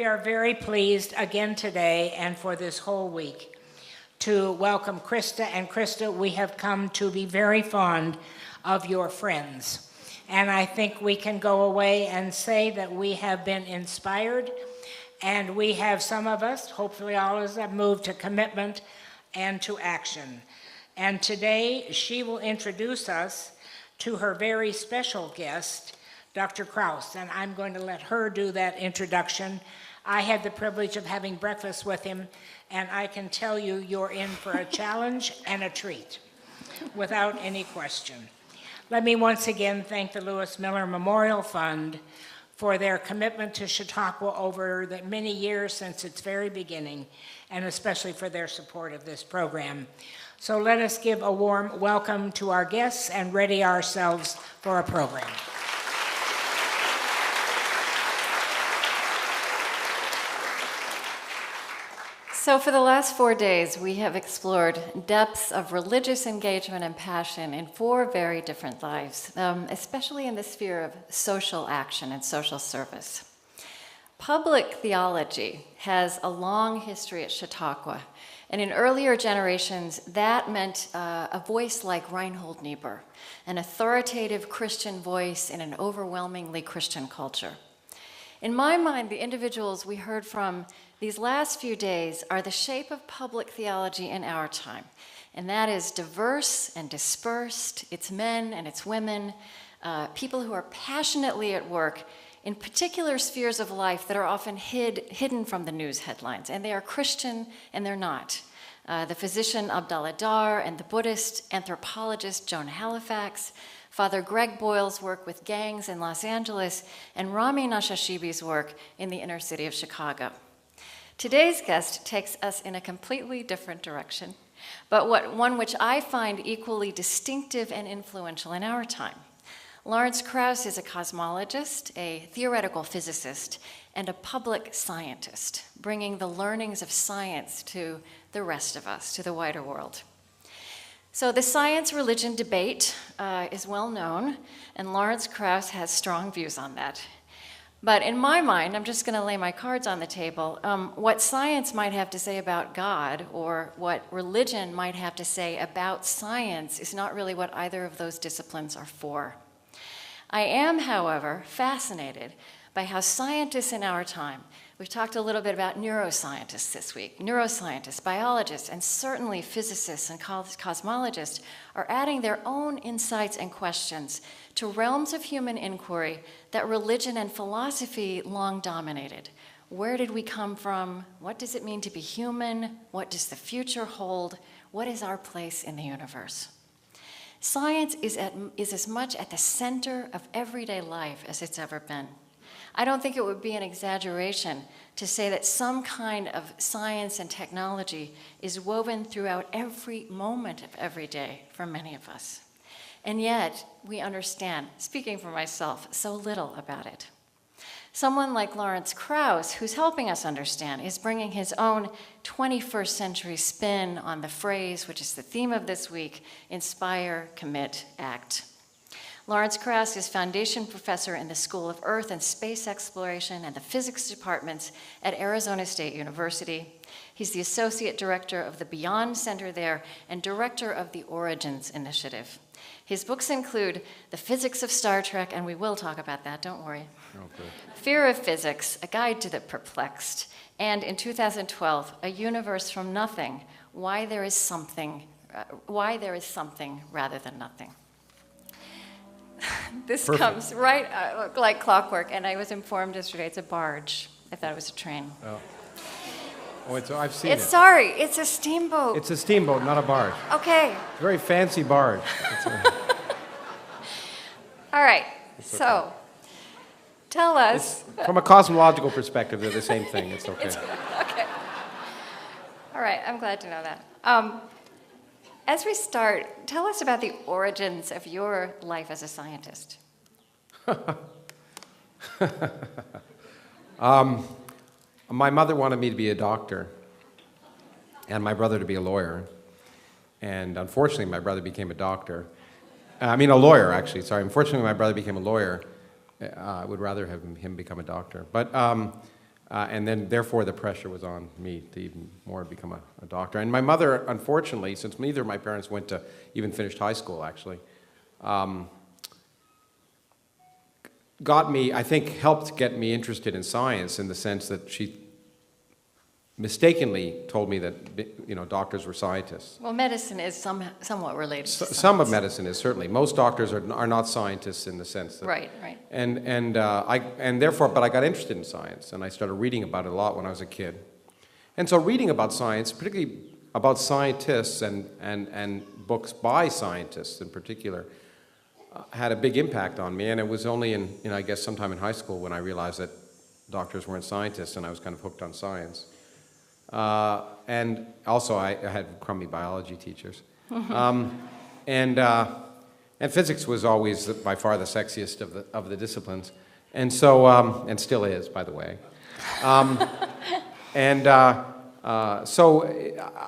We are very pleased again today and for this whole week to welcome Krista. And Krista, we have come to be very fond of your friends. And I think we can go away and say that we have been inspired, and we have, some of us, hopefully all of us, have moved to commitment and to action. And today she will introduce us to her very special guest, Dr. Krauss, and I'm going to let her do that introduction. I had the privilege of having breakfast with him, and I can tell you you're in for a challenge and a treat, without any question. Let me once again thank the Lewis Miller Memorial Fund for their commitment to Chautauqua over the many years since its very beginning, and especially for their support of this program. So let us give a warm welcome to our guests and ready ourselves for a program. So for the last 4 days, we have explored depths of religious engagement and passion in 4 very different lives, especially in the sphere of social action and social service. Public theology has a long history at Chautauqua, and in earlier generations, that meant a voice like Reinhold Niebuhr, an authoritative Christian voice in an overwhelmingly Christian culture. In my mind, the individuals we heard from these last few days are the shape of public theology in our time, and that is diverse and dispersed. It's men and it's women, people who are passionately at work in particular spheres of life that are often hidden from the news headlines, and they are Christian and they're not. The physician Abdallah Dar and the Buddhist anthropologist Joan Halifax, Father Greg Boyle's work with gangs in Los Angeles, and Rami Nashashibi's work in the inner city of Chicago. Today's guest takes us in a completely different direction, but one which I find equally distinctive and influential in our time. Lawrence Krauss is a cosmologist, a theoretical physicist, and a public scientist, bringing the learnings of science to the rest of us, to the wider world. So the science-religion debate is well known, and Lawrence Krauss has strong views on that. But in my mind, I'm just going to lay my cards on the table, what science might have to say about God or what religion might have to say about science is not really what either of those disciplines are for. I am, however, fascinated by how scientists in our time, we've talked a little bit about neuroscientists this week, neuroscientists, biologists, and certainly physicists and cosmologists are adding their own insights and questions to realms of human inquiry that religion and philosophy long dominated. Where did we come from? What does it mean to be human? What does the future hold? What is our place in the universe? Science is as much at the center of everyday life as it's ever been. I don't think it would be an exaggeration to say that some kind of science and technology is woven throughout every moment of every day for many of us. And yet, we understand, speaking for myself, so little about it. Someone like Lawrence Krauss, who's helping us understand, is bringing his own 21st century spin on the phrase, which is the theme of this week, inspire, commit, act. Lawrence Krauss is foundation professor in the School of Earth and Space Exploration and the Physics departments at Arizona State University. He's the associate director of the Beyond Center there and director of the Origins Initiative. His books include The Physics of Star Trek, and we will talk about that, don't worry. Okay. Fear of Physics, A Guide to the Perplexed, and in 2012, A Universe from Nothing, Why there is something rather than nothing. This Perfect. Comes right like clockwork, and I was informed yesterday it's a barge. I thought it was a train. Oh, I've seen it. Sorry, it's a steamboat. It's a steamboat, not a barge. Okay. It's a very fancy barge. All right, so tell us. From a cosmological perspective, they're the same thing. It's okay. Okay. All right, I'm glad to know that. As we start, tell us about the origins of your life as a scientist. My mother wanted me to be a doctor, and my brother to be a lawyer. And unfortunately, my brother became a doctor. A lawyer, actually. Sorry. Unfortunately, my brother became a lawyer. I would rather have him become a doctor. But And then, therefore, the pressure was on me to even more become a doctor. And my mother, unfortunately, since neither of my parents went to even finished high school, actually, got me, I think, helped get me interested in science in the sense that she mistakenly told me that, you know, doctors were scientists. Well, medicine is somewhat related to science. Some of medicine is, certainly. Most doctors are not scientists in the sense that... Right, right. And therefore, but I got interested in science, and I started reading about it a lot when I was a kid. And so reading about science, particularly about scientists and books by scientists in particular, had a big impact on me. And it was only in, I guess, sometime in high school when I realized that doctors weren't scientists, and I was kind of hooked on science. And also, I had crummy biology teachers. And physics was always by far the sexiest of the disciplines. And so, and still is, by the way. So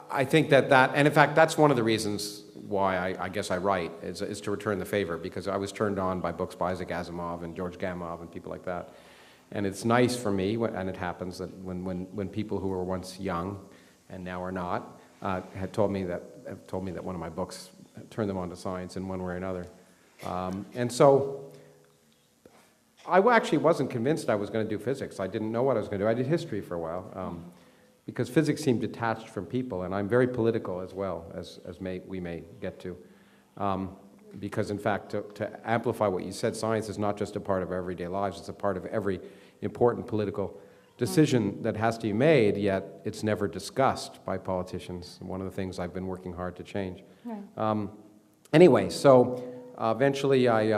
I think that, and in fact, that's one of the reasons why I guess I write, is to return the favor, because I was turned on by books by Isaac Asimov and George Gamow and people like that. And it's nice for me, and it happens, that when people who were once young and now are not, have told me that one of my books turned them on to science in one way or another. And so I actually wasn't convinced I was going to do physics. I didn't know what I was going to do. I did history for a while, because physics seemed detached from people, and I'm very political as well, as we may get to. Because in fact, to amplify what you said, science is not just a part of our everyday lives, it's a part of every important political decision that has to be made, yet it's never discussed by politicians. One of the things I've been working hard to change. Right. Anyway, so eventually I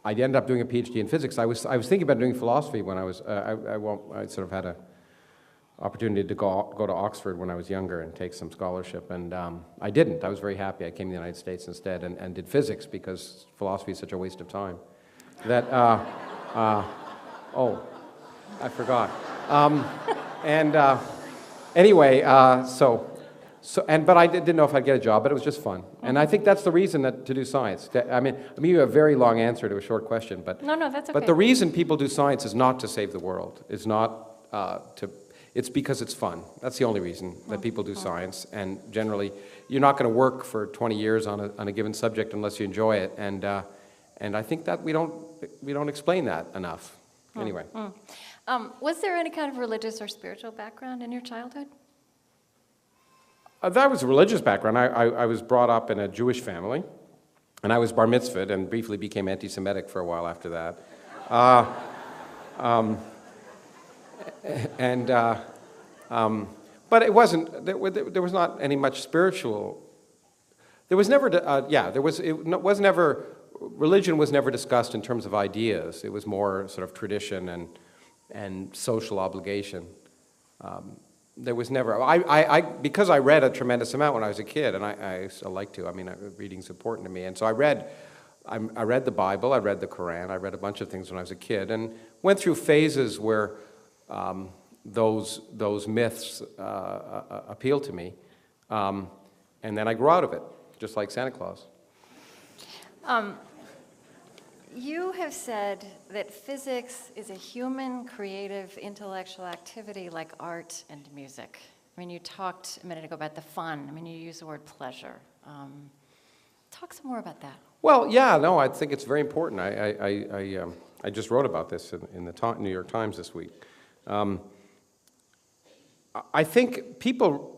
ended up doing a PhD in physics. I was thinking about doing philosophy when I was, I sort of had a opportunity to go to Oxford when I was younger and take some scholarship, and I didn't. I was very happy. I came to the United States instead and did physics, because philosophy is such a waste of time. That, oh, I forgot. Anyway, but I didn't know if I'd get a job, but it was just fun. And I think that's the reason to do science. I mean, you have a very long answer to a short question, but... No, that's okay. But the reason people do science is not to save the world. It's not it's because it's fun. That's the only reason that people do science. And generally, you're not going to work for 20 years on a given subject unless you enjoy it. And I think that we don't explain that enough. Anyway. Was there any kind of religious or spiritual background in your childhood? That was a religious background. I was brought up in a Jewish family, and I was bar mitzvahed and briefly became anti-Semitic for a while after that. But it wasn't, there was not any much spiritual, there was never, religion was never discussed in terms of ideas. It was more sort of tradition and social obligation. There was never, because I read a tremendous amount when I was a kid, and I still like to, I mean, reading's important to me, and so I read the Bible, I read the Quran, I read a bunch of things when I was a kid, and went through phases where those myths appealed to me, and then I grew out of it, just like Santa Claus. You have said that physics is a human, creative, intellectual activity like art and music. I mean, you talked a minute ago about the fun. I mean, you used the word pleasure. Talk some more about that. Well, yeah, no, I think it's very important. I just wrote about this in the New York Times this week. I think people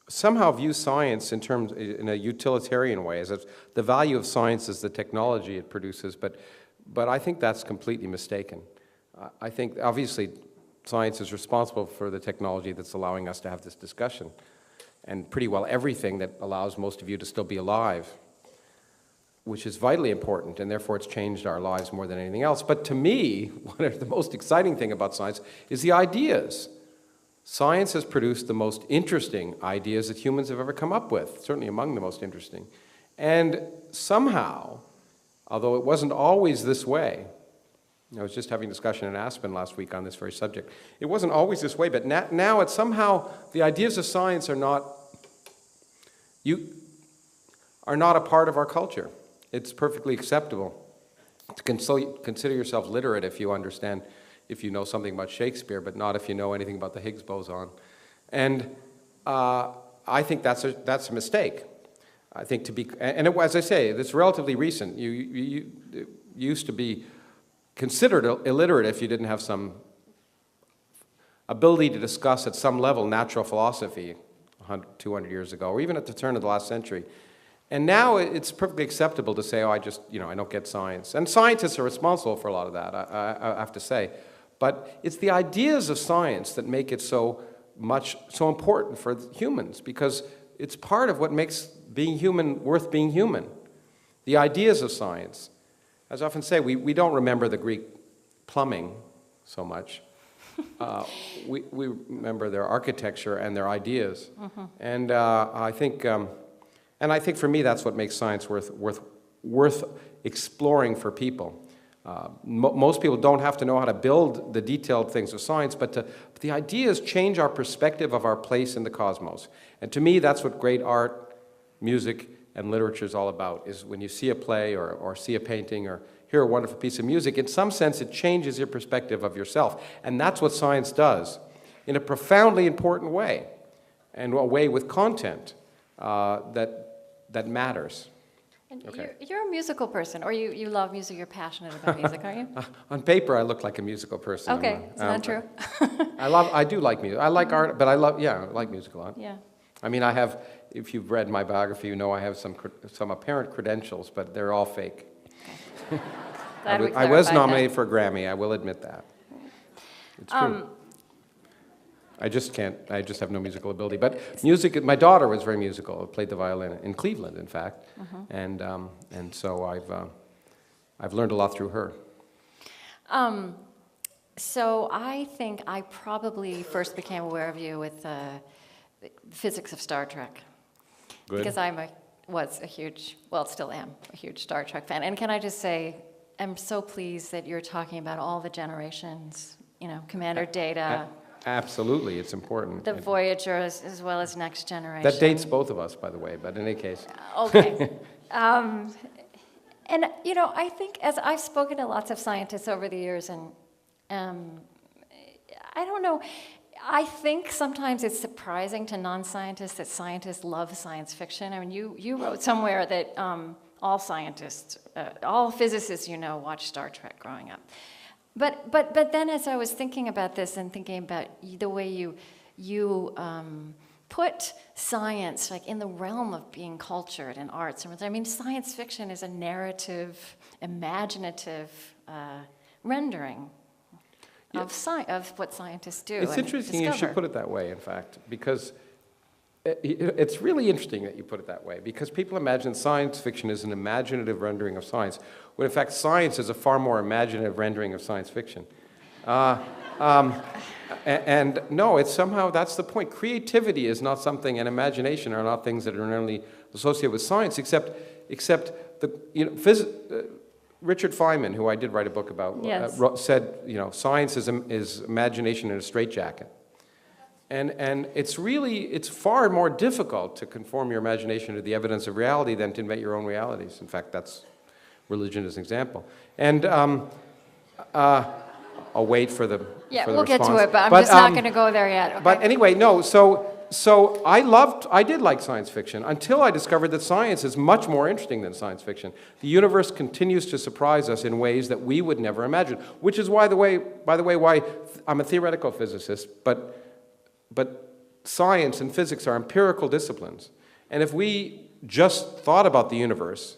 somehow view science in a utilitarian way, as if the value of science is the technology it produces, but I think that's completely mistaken. I think, obviously, science is responsible for the technology that's allowing us to have this discussion, and pretty well everything that allows most of you to still be alive, which is vitally important, and therefore it's changed our lives more than anything else. But to me, the most exciting thing about science is the ideas. Science has produced the most interesting ideas that humans have ever come up with, certainly among the most interesting. And somehow, although it wasn't always this way, I was just having a discussion in Aspen last week on this very subject, it wasn't always this way, but now it's somehow, the ideas of science are not a part of our culture. It's perfectly acceptable to consider yourself literate if you understand, if you know something about Shakespeare, but not if you know anything about the Higgs boson. And I think that's a mistake. I think to be, and as I say, it's relatively recent. You used to be considered illiterate if you didn't have some ability to discuss at some level natural philosophy 200 years ago, or even at the turn of the last century. And now it's perfectly acceptable to say, oh, I don't get science. And scientists are responsible for a lot of that, I have to say. But it's the ideas of science that make it so important for humans, because it's part of what makes being human worth being human. The ideas of science. As I often say, we don't remember the Greek plumbing so much. We remember their architecture and their ideas. Mm-hmm. And I think for me that's what makes science worth exploring for people. Most people don't have to know how to build the detailed things of science, but the ideas change our perspective of our place in the cosmos. And to me, that's what great art, music, and literature is all about, is when you see a play or see a painting or hear a wonderful piece of music, in some sense it changes your perspective of yourself. And that's what science does in a profoundly important way, and a way with content that matters. And okay. you're a musical person, or you love music, you're passionate about music, aren't you? On paper, I look like a musical person. Okay, is that true? I do like music. I like art, but I like music a lot. Yeah. I mean, I have, if you've read my biography, you know I have some apparent credentials, but they're all fake. Okay. I was nominated for a Grammy, I will admit that. It's true. I just have no musical ability. But music, my daughter was very musical, played the violin in Cleveland, in fact. Mm-hmm. And so I've learned a lot through her. So I think I probably first became aware of you with the physics of Star Trek. Good. Because still am a huge Star Trek fan. And can I just say, I'm so pleased that you're talking about all the generations, Commander Data. Absolutely, it's important. The Voyager as well as Next Generation. That dates both of us, by the way, but in any case. Okay. And, I think, as I've spoken to lots of scientists over the years, and I don't know, I think sometimes it's surprising to non-scientists that scientists love science fiction. I mean, you wrote somewhere that all scientists, all physicists watch Star Trek growing up. But then as I was thinking about this and thinking about the way you put science in the realm of being cultured and arts, I mean, science fiction is a narrative, imaginative rendering of what scientists do. It's interesting you should put it that way, in fact, because it's really interesting that you put it that way, because people imagine science fiction is an imaginative rendering of science, when in fact science is a far more imaginative rendering of science fiction. And no, it's somehow, that's the point. Creativity is not something, and imagination are not things that are normally associated with science, except Richard Feynman, who I did write a book about, yes. Said, science is imagination in a straitjacket. And it's far more difficult to conform your imagination to the evidence of reality than to invent your own realities. In fact, that's religion as an example. And I'll wait for the we'll response. Get to it, but I'm just not going to go there yet. Okay? But anyway, no. So I did like science fiction until I discovered that science is much more interesting than science fiction. The universe continues to surprise us in ways that we would never imagine, which is by the way, why I'm a theoretical physicist, but science and physics are empirical disciplines. And if we just thought about the universe,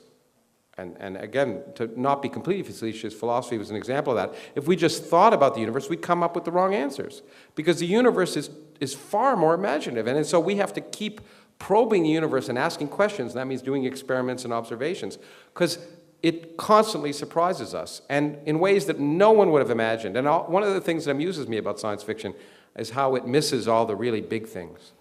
and again, to not be completely facetious, philosophy was an example of that. If we just thought about the universe, we'd come up with the wrong answers. Because the universe is far more imaginative. And so we have to keep probing the universe and asking questions. And that means doing experiments and observations. Because it constantly surprises us, and in ways that no one would have imagined. And one of the things that amuses me about science fiction is how it misses all the really big things.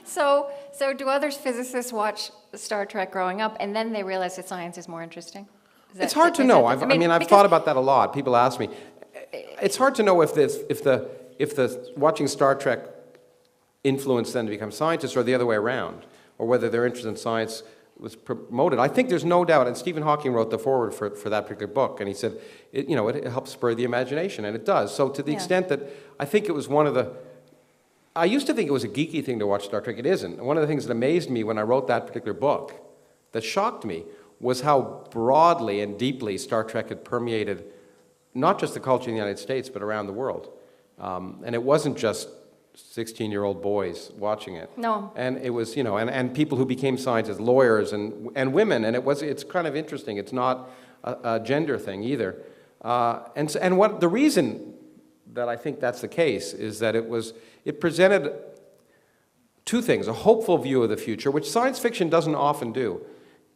So do other physicists watch Star Trek growing up, and then they realize that science is more interesting? It's hard to know. I've thought about that a lot. People ask me. It's hard to know if the watching Star Trek influenced them to become scientists, or the other way around, or whether they're interested in science was promoted. I think there's no doubt, and Stephen Hawking wrote the foreword for that particular book, and he said, it helps spur the imagination, and it does. So to the extent that I think it was one of the, I used to think it was a geeky thing to watch Star Trek. It isn't. One of the things that amazed me when I wrote that particular book, that shocked me, was how broadly and deeply Star Trek had permeated not just the culture in the United States, but around the world. And it wasn't just 16-year-old boys watching it. No. And it was, and people who became scientists, lawyers and women, and it's kind of interesting. It's not a gender thing either. And what the reason that I think that's the case is that it presented two things: a hopeful view of the future, which science fiction doesn't often do,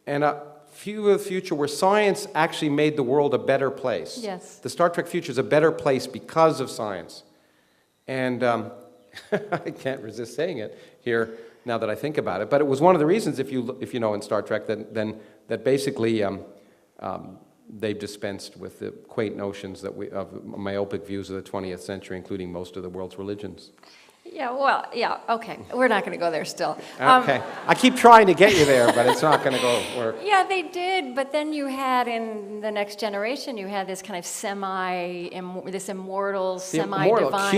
and a view of the future where science actually made the world a better place. Yes. The Star Trek future is a better place because of science. And I can't resist saying it here now that I think about it, but it was one of the reasons, if you know in Star Trek, that basically they've dispensed with the quaint notions of myopic views of the 20th century, including most of the world's religions. Okay. We're not going to go there still. Okay. I keep trying to get you there, but it's not going to work. Yeah, they did, but then you had in the Next Generation, you had this kind of immortal, semi-divine...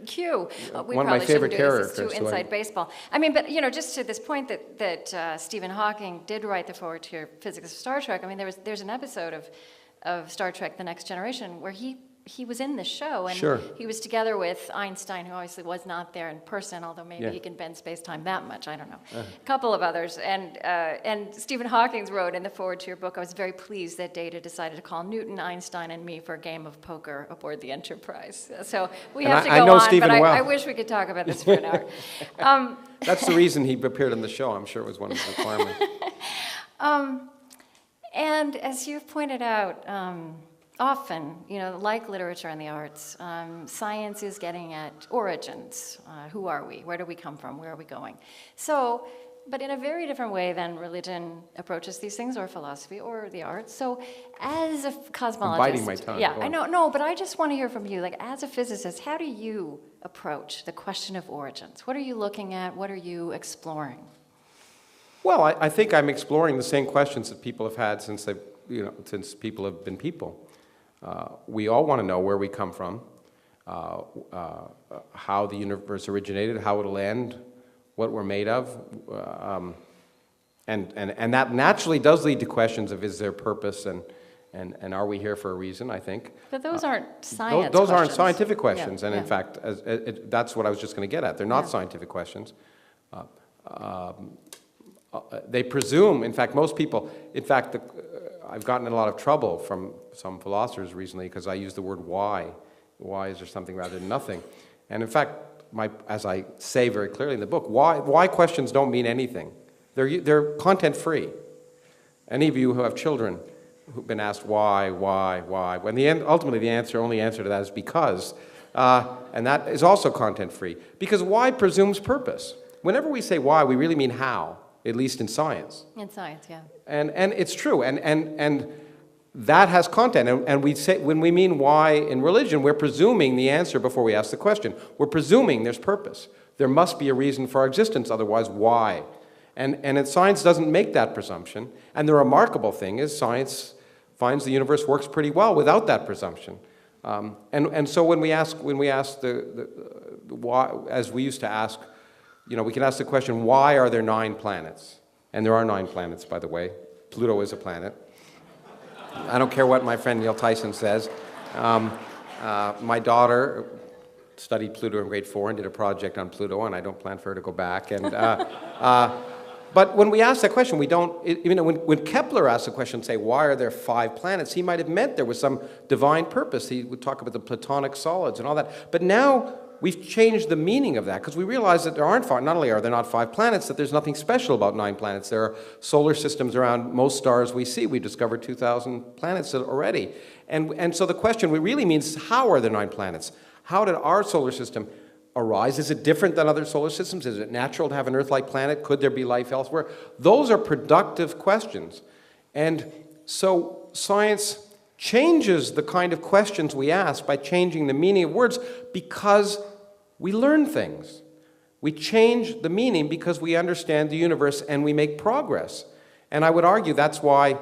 Q. We one of my favorite characters. This is too inside baseball. I mean, but, just to this point that Stephen Hawking did write the foreword to your Physicist of Star Trek, I mean, there's an episode of Star Trek The Next Generation where he was in the show, and sure. He was together with Einstein, who obviously was not there in person, although maybe he can bend space-time that much, I don't know. A couple of others, and Stephen Hawking wrote in the foreword to your book, I was very pleased that Data decided to call Newton, Einstein, and me for a game of poker aboard the Enterprise. So we have to go on, Stephen but well. I wish we could talk about this for an hour. That's the reason he appeared on the show. I'm sure it was one of his requirements. And as you've pointed out, often, like literature and the arts, science is getting at origins. Who are we? Where do we come from? Where are we going? So, but in a very different way than religion approaches these things, or philosophy, or the arts. So, as a cosmologist... I'm biting my tongue. Yeah, I know. No, but I just want to hear from you. Like, as a physicist, how do you approach the question of origins? What are you looking at? What are you exploring? Well, I think I'm exploring the same questions that people have had since people have been people. We all want to know where we come from, how the universe originated, how it'll end, what we're made of, and that naturally does lead to questions of is there purpose and are we here for a reason, I think. But those aren't science Those aren't questions. scientific questions, Yeah, and in fact, that's what I was just going to get at. They're not scientific questions. They presume, in fact, most people, I've gotten in a lot of trouble from some philosophers recently because I use the word why. Why is there something rather than nothing? And in fact, as I say very clearly in the book, why questions don't mean anything. They're content-free. Any of you who have children who've been asked why, when ultimately the only answer to that is because, and that is also content-free. Because why presumes purpose. Whenever we say why, we really mean how, at least in science. In science, yeah. And it's true, and that has content. And we say, when we mean why in religion, we're presuming the answer before we ask the question. We're presuming there's purpose. There must be a reason for our existence, otherwise why? And science doesn't make that presumption. And the remarkable thing is science finds the universe works pretty well without that presumption. And so when we ask the why, as we used to ask, we can ask the question, why are there 9 planets? And there are 9 planets, by the way. Pluto is a planet. I don't care what my friend Neil Tyson says. My daughter studied Pluto in grade 4 and did a project on Pluto, and I don't plan for her to go back. And but when we ask that question, we don't, when Kepler asked the question, say, why are there 5 planets, he might have meant there was some divine purpose. He would talk about the Platonic solids and all that. But now we've changed the meaning of that because we realize that there aren't 5, not only are there not 5 planets, that there's nothing special about 9 planets. There are solar systems around most stars we see. We discovered 2,000 planets already. And so the question really means, how are there 9 planets? How did our solar system arise? Is it different than other solar systems? Is it natural to have an Earth-like planet? Could there be life elsewhere? Those are productive questions. And so science changes the kind of questions we ask by changing the meaning of words because we learn things. We change the meaning because we understand the universe and we make progress. And I would argue that's why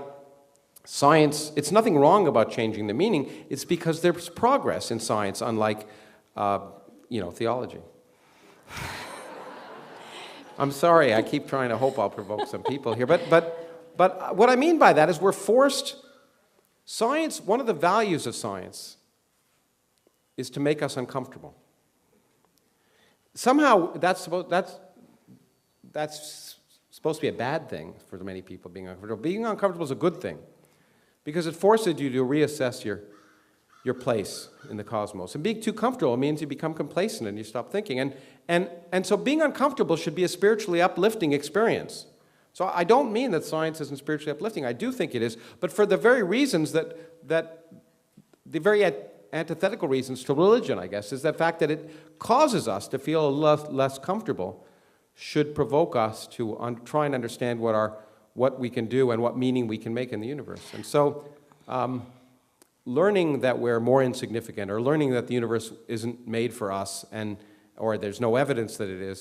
science, it's nothing wrong about changing the meaning, it's because there's progress in science, unlike, theology. I'm sorry, I keep trying to hope I'll provoke some people here, but what I mean by that is we're forced, science, one of the values of science is to make us uncomfortable. Somehow that's supposed to be a bad thing for many people, being uncomfortable. Being uncomfortable is a good thing because it forces you to reassess your place in the cosmos. And being too comfortable means you become complacent and you stop thinking. And so being uncomfortable should be a spiritually uplifting experience. So I don't mean that science isn't spiritually uplifting. I do think it is, but for the very reasons that the very antithetical reasons to religion, I guess, is the fact that it causes us to feel less comfortable, should provoke us to try and understand what we can do and what meaning we can make in the universe. And so learning that we're more insignificant, or learning that the universe isn't made for us, or there's no evidence that it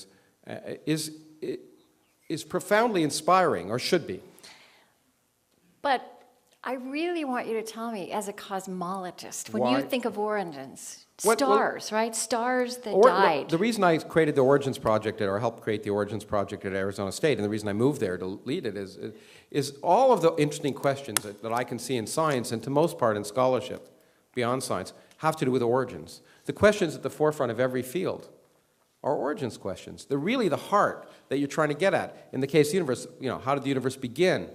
is profoundly inspiring, or should be. But I really want you to tell me, as a cosmologist, when Why? you think of origins, What- stars, right? Stars that died. The reason I created the Origins Project, or helped create the Origins Project at Arizona State, and the reason I moved there to lead it is all of the interesting questions that I can see in science, and to most part in scholarship, beyond science, have to do with origins. The questions at the forefront of every field are origins questions. They're really the heart that you're trying to get at. In the case of the universe, how did the universe begin?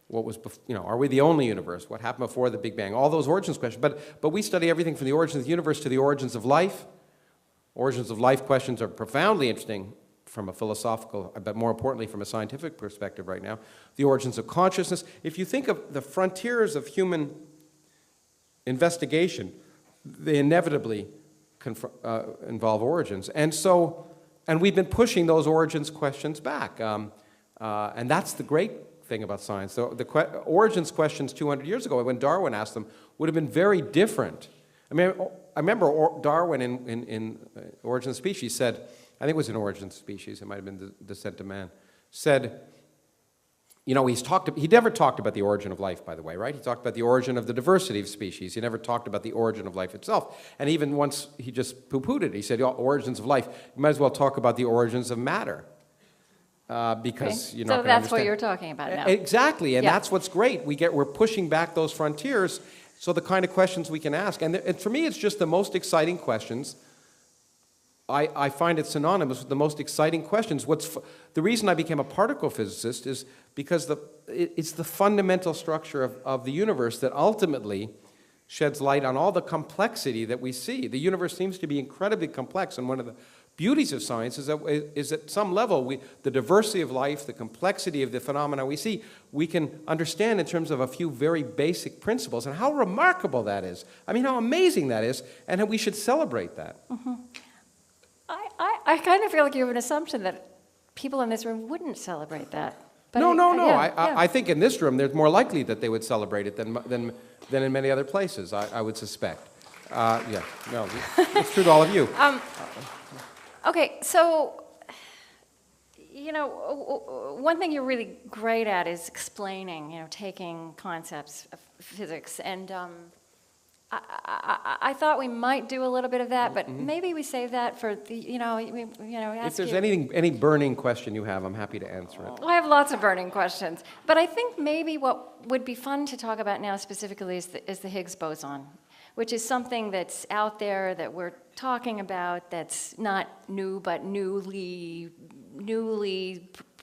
What was, are we the only universe? What happened before the Big Bang? All those origins questions. But we study everything from the origins of the universe to the origins of life. Origins of life questions are profoundly interesting from a philosophical, but more importantly from a scientific perspective right now. The origins of consciousness. If you think of the frontiers of human investigation, they inevitably involve origins. And we've been pushing those origins questions back. And that's the great thing about science. The origins questions 200 years ago, when Darwin asked them, would have been very different. I remember Darwin in Origin of Species said, I think it was in Origin of Species, it might have been the Descent of Man, said, he never talked about the origin of life, by the way, right? He talked about the origin of the diversity of species. He never talked about the origin of life itself. And even once he just poo-pooed it. He said, origins of life, you might as well talk about the origins of matter. Because you're not going to that's what you're talking about now. Exactly, and Yeah. that's what's great. We're pushing back those frontiers, so the kind of questions we can ask. And for me, it's just the most exciting questions. I find it synonymous with the most exciting questions. The reason I became a particle physicist is because it's the fundamental structure of the universe that ultimately sheds light on all the complexity that we see. The universe seems to be incredibly complex, and one of the beauties of science is at some level, the diversity of life, the complexity of the phenomena we see, we can understand in terms of a few very basic principles, and how remarkable that is. I mean, how amazing that is, and how we should celebrate that. Mm-hmm. I kind of feel like you have an assumption that people in this room wouldn't celebrate that. But No. Yeah. I think in this room, there's more likely that they would celebrate it than in many other places, I would suspect. It's true to all of you. Okay, so, one thing you're really great at is explaining, taking concepts of physics. And I thought we might do a little bit of that, but maybe we save that for the, If there's any burning question you have, I'm happy to answer it. Well, I have lots of burning questions. But I think maybe what would be fun to talk about now specifically is the Higgs boson, which is something that's out there that we're talking about that's not new, but newly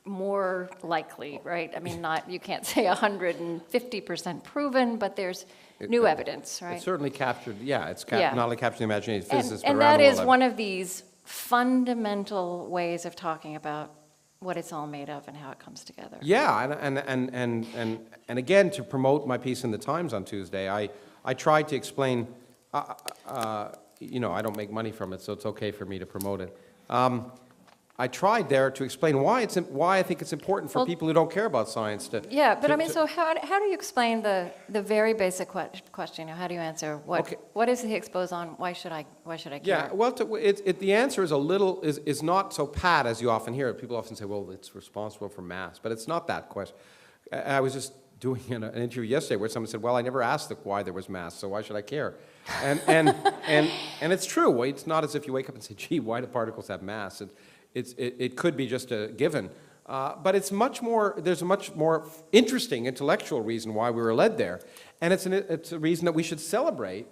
more likely, right? I mean, you can't say 150% proven, but there's new evidence, right? It's certainly captured, not only captured the imagination of physicists, but and around that the is world. one of these fundamental ways of talking about what it's all made of and how it comes together. Yeah, and again, to promote my piece in the Times on Tuesday, I tried to explain, I don't make money from it, so it's okay for me to promote it. I tried there to explain why I think it's important for people who don't care about science to. Yeah, but I mean, so how do you explain the very basic question? How do you answer what is the Higgs boson? Why should I care? Yeah, well, the answer is not so pat as you often hear it. People often say, well, it's responsible for mass, but it's not that question. I was just doing an interview yesterday where someone said, well, I never asked why there was mass, so why should I care? And it's true. It's not as if you wake up and say, gee, why do particles have mass? It could be just a given. But there's a much more interesting intellectual reason why we were led there. And it's a reason that we should celebrate.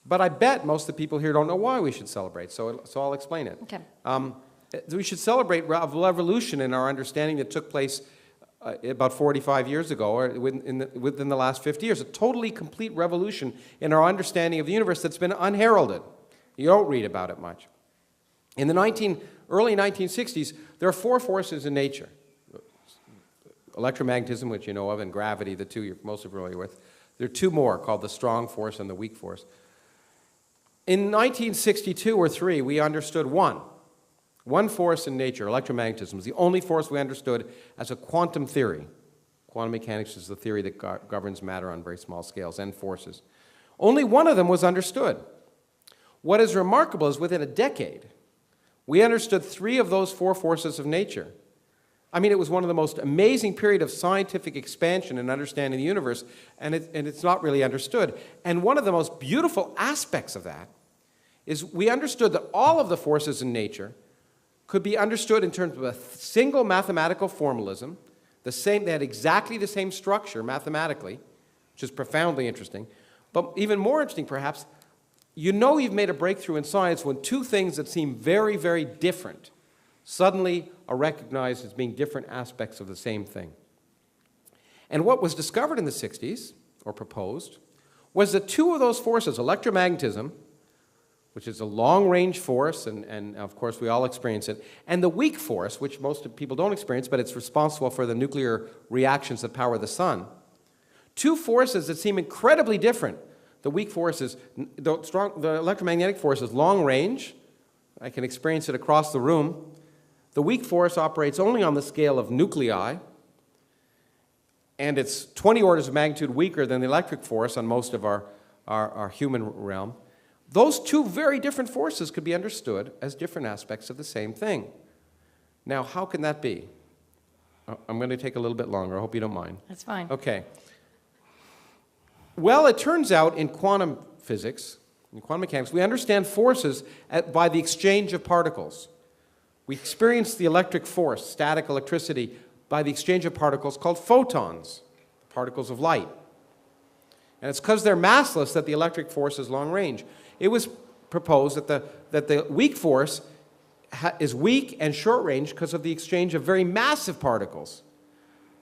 But I bet most of the people here don't know why we should celebrate. So I'll explain it. Okay. We should celebrate a revolution in our understanding that took place about 45 years ago, or within the last 50 years. A totally complete revolution in our understanding of the universe that's been unheralded. You don't read about it much. In the early 1960s, there are four forces in nature. Electromagnetism, which you know of, and gravity, the two you're most familiar with. There are two more called the strong force and the weak force. In 1962 or 3, we understood one force in nature, electromagnetism, was the only force we understood as a quantum theory. Quantum mechanics is the theory that governs matter on very small scales and forces. Only one of them was understood. What is remarkable is within a decade, we understood 3 of those 4 forces of nature. I mean, it was one of the most amazing period of scientific expansion and understanding the universe, and it's not really understood. And one of the most beautiful aspects of that is we understood that all of the forces in nature could be understood in terms of a single mathematical formalism. They had exactly the same structure mathematically, which is profoundly interesting. But even more interesting, perhaps, you know you've made a breakthrough in science when 2 things that seem very, very different suddenly are recognized as being different aspects of the same thing. And what was discovered in the 60s, or proposed, was that 2 of those forces, electromagnetism, which is a long-range force, and of course we all experience it, and the weak force, which most people don't experience, but it's responsible for the nuclear reactions that power the sun. 2 forces that seem incredibly different. The weak force is, the electromagnetic force is long-range. I can experience it across the room. The weak force operates only on the scale of nuclei, and it's 20 orders of magnitude weaker than the electric force on most of our human realm. Those 2 very different forces could be understood as different aspects of the same thing. Now, how can that be? I'm going to take a little bit longer. I hope you don't mind. That's fine. Okay. Well, it turns out in quantum physics, in quantum mechanics, we understand forces by the exchange of particles. We experience the electric force, static electricity, by the exchange of particles called photons, particles of light. And it's because they're massless that the electric force is long range. It was proposed that the weak force is weak and short range because of the exchange of very massive particles.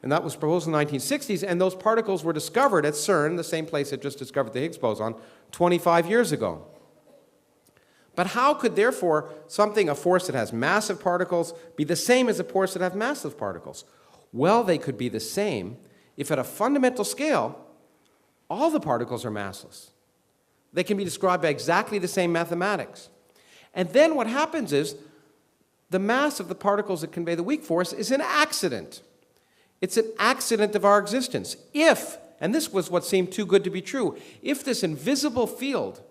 And that was proposed in the 1960s, and those particles were discovered at CERN, the same place that just discovered the Higgs boson, 25 years ago. But how could, therefore, a force that has massive particles, be the same as a force that has massive particles? Well, they could be the same if at a fundamental scale, all the particles are massless. They can be described by exactly the same mathematics. And then what happens is the mass of the particles that convey the weak force is an accident. It's an accident of our existence. If, and this was what seemed too good to be true, if this invisible field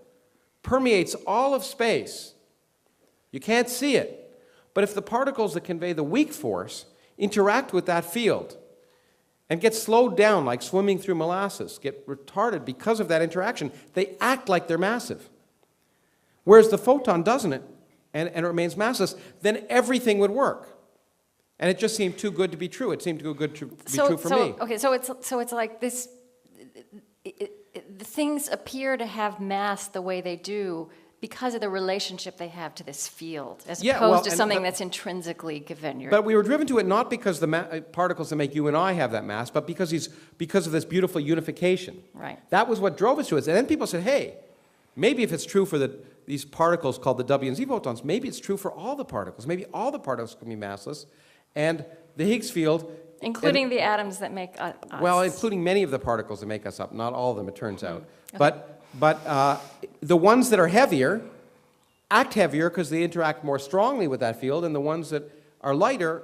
permeates all of space, you can't see it, but if the particles that convey the weak force interact with that field and get slowed down like swimming through molasses, get retarded because of that interaction, they act like they're massive. Whereas the photon doesn't, and it remains massless, then everything would work. And it just seemed too good to be true. It seemed too good to be true for me. Okay, so it's like this. The things appear to have mass the way they do because of the relationship they have to this field, as opposed to something that's intrinsically given. But we were driven to it not because the particles that make you and I have that mass, but because of this beautiful unification. Right. That was what drove us to it. And then people said, hey, maybe if it's true for these particles called the W and Z photons, maybe it's true for all the particles. Maybe all the particles can be massless. And the Higgs field... Including the atoms that make us. Well, including many of the particles that make us up. Not all of them, it turns out. Okay. But the ones that are heavier act heavier because they interact more strongly with that field, and the ones that are lighter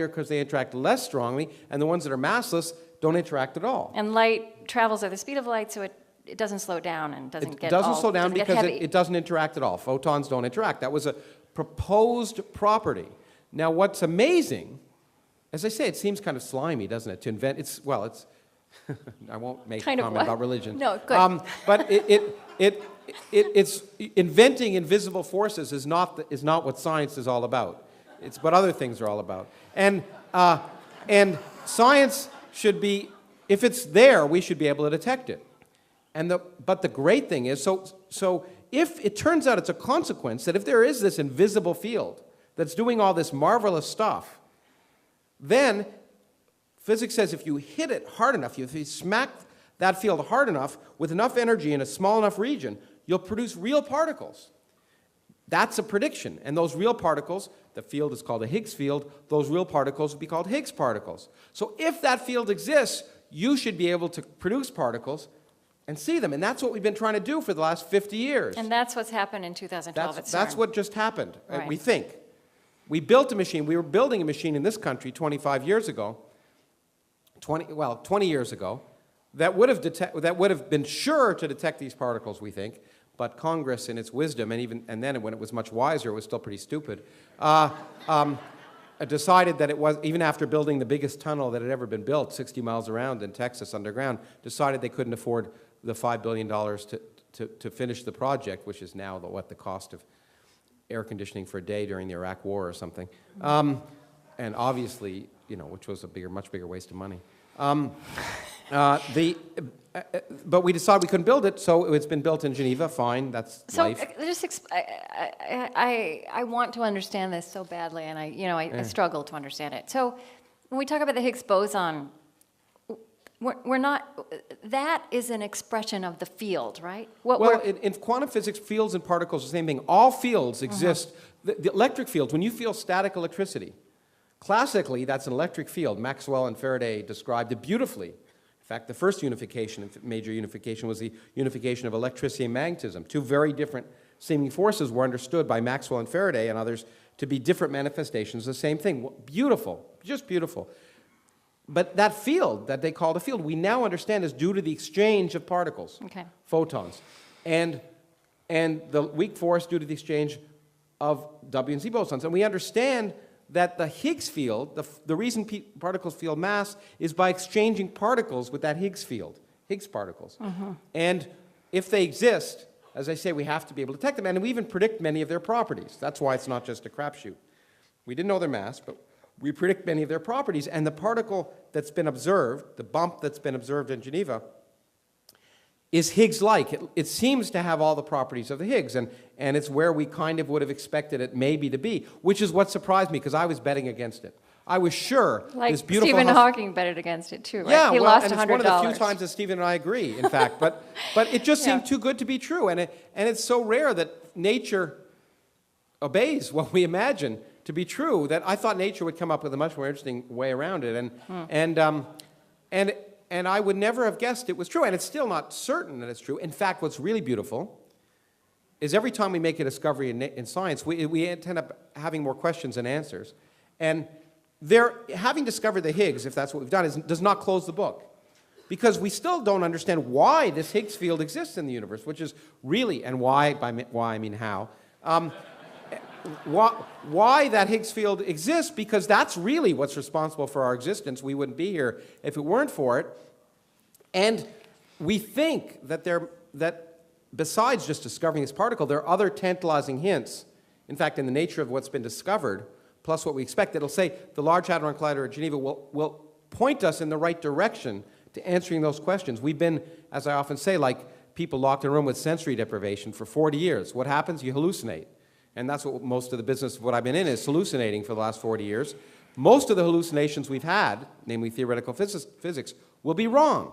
because they interact less strongly, and the ones that are massless don't interact at all. And light travels at the speed of light, so it doesn't slow down and doesn't get It doesn't slow down doesn't get because heavy. it doesn't interact at all. Photons don't interact. That was a proposed property. Now, what's amazing, as I say, it seems kind of slimy, doesn't it, to invent, it's I won't make Kind a of comment what? about religion. No, good. But it's inventing invisible forces is not what science is all about. It's what other things are all about. And science should be, if it's there, we should be able to detect it. But the great thing is, so if it turns out it's a consequence that if there is this invisible field that's doing all this marvelous stuff, then physics says if you hit it hard enough, if you smack that field hard enough with enough energy in a small enough region, you'll produce real particles. That's a prediction. And those real particles, the field is called a Higgs field, those real particles will be called Higgs particles. So if that field exists, you should be able to produce particles and see them. And that's what we've been trying to do for the last 50 years. And that's what's happened in 2012 at CERN. That's what just happened, Right. we think. We built a machine. We were building a machine in this country 25 years ago, 20 years ago, that would have been sure to detect these particles, we think. But Congress, in its wisdom, and then when it was much wiser, it was still pretty stupid, decided that it was, even after building the biggest tunnel that had ever been built, 60 miles around in Texas underground, decided they couldn't afford the $5 billion to finish the project, which is now the cost of air conditioning for a day during the Iraq War or something. And obviously, which was a much bigger waste of money. But we decided we couldn't build it, so it's been built in Geneva. Fine, that's life. I want to understand this so badly, and I struggle to understand it. So when we talk about the Higgs boson, we're not. That is an expression of the field, right? In quantum physics, fields and particles are the same thing. All fields exist. The electric fields, when you feel static electricity, classically that's an electric field. Maxwell and Faraday described it beautifully. In fact, the first major unification, was the unification of electricity and magnetism. Two very different seeming forces were understood by Maxwell and Faraday and others to be different manifestations of the same thing. Beautiful, just beautiful. But that field that they called a field, we now understand is due to the exchange of particles, photons, and the weak force due to the exchange of W and Z bosons. And we understand that the Higgs field, the reason particles feel mass is by exchanging particles with that Higgs field, Higgs particles. And if they exist, as I say, we have to be able to detect them, and we even predict many of their properties. That's why it's not just a crapshoot. We didn't know their mass, but we predict many of their properties, and the particle that's been observed, the bump that's been observed in Geneva, is Higgs-like. It seems to have all the properties of the Higgs, and it's where we kind of would have expected it maybe to be, which is what surprised me, because I was betting against it. I was sure this beautiful... Stephen Hawking betted against it too, right? Yeah, he lost $100. And it's one of the few times that Stephen and I agree, in fact. But it just seemed too good to be true, and it's so rare that nature obeys what we imagine to be true that I thought nature would come up with a much more interesting way around it, and I would never have guessed it was true, and it's still not certain that it's true. In fact, what's really beautiful is every time we make a discovery in science, we end up having more questions than answers. And having discovered the Higgs, if that's what we've done, does not close the book. Because we still don't understand why this Higgs field exists in the universe, which is really, and why, by why I mean how, why that Higgs field exists, because that's really what's responsible for our existence. We wouldn't be here if it weren't for it. And we think that besides just discovering this particle, there are other tantalizing hints. In fact, in the nature of what's been discovered, plus what we expect, it'll say the Large Hadron Collider at Geneva will point us in the right direction to answering those questions. We've been, as I often say, like people locked in a room with sensory deprivation for 40 years. What happens? You hallucinate. And that's what most of the business of what I've been in is, hallucinating for the last 40 years. Most of the hallucinations we've had, namely theoretical physics, will be wrong.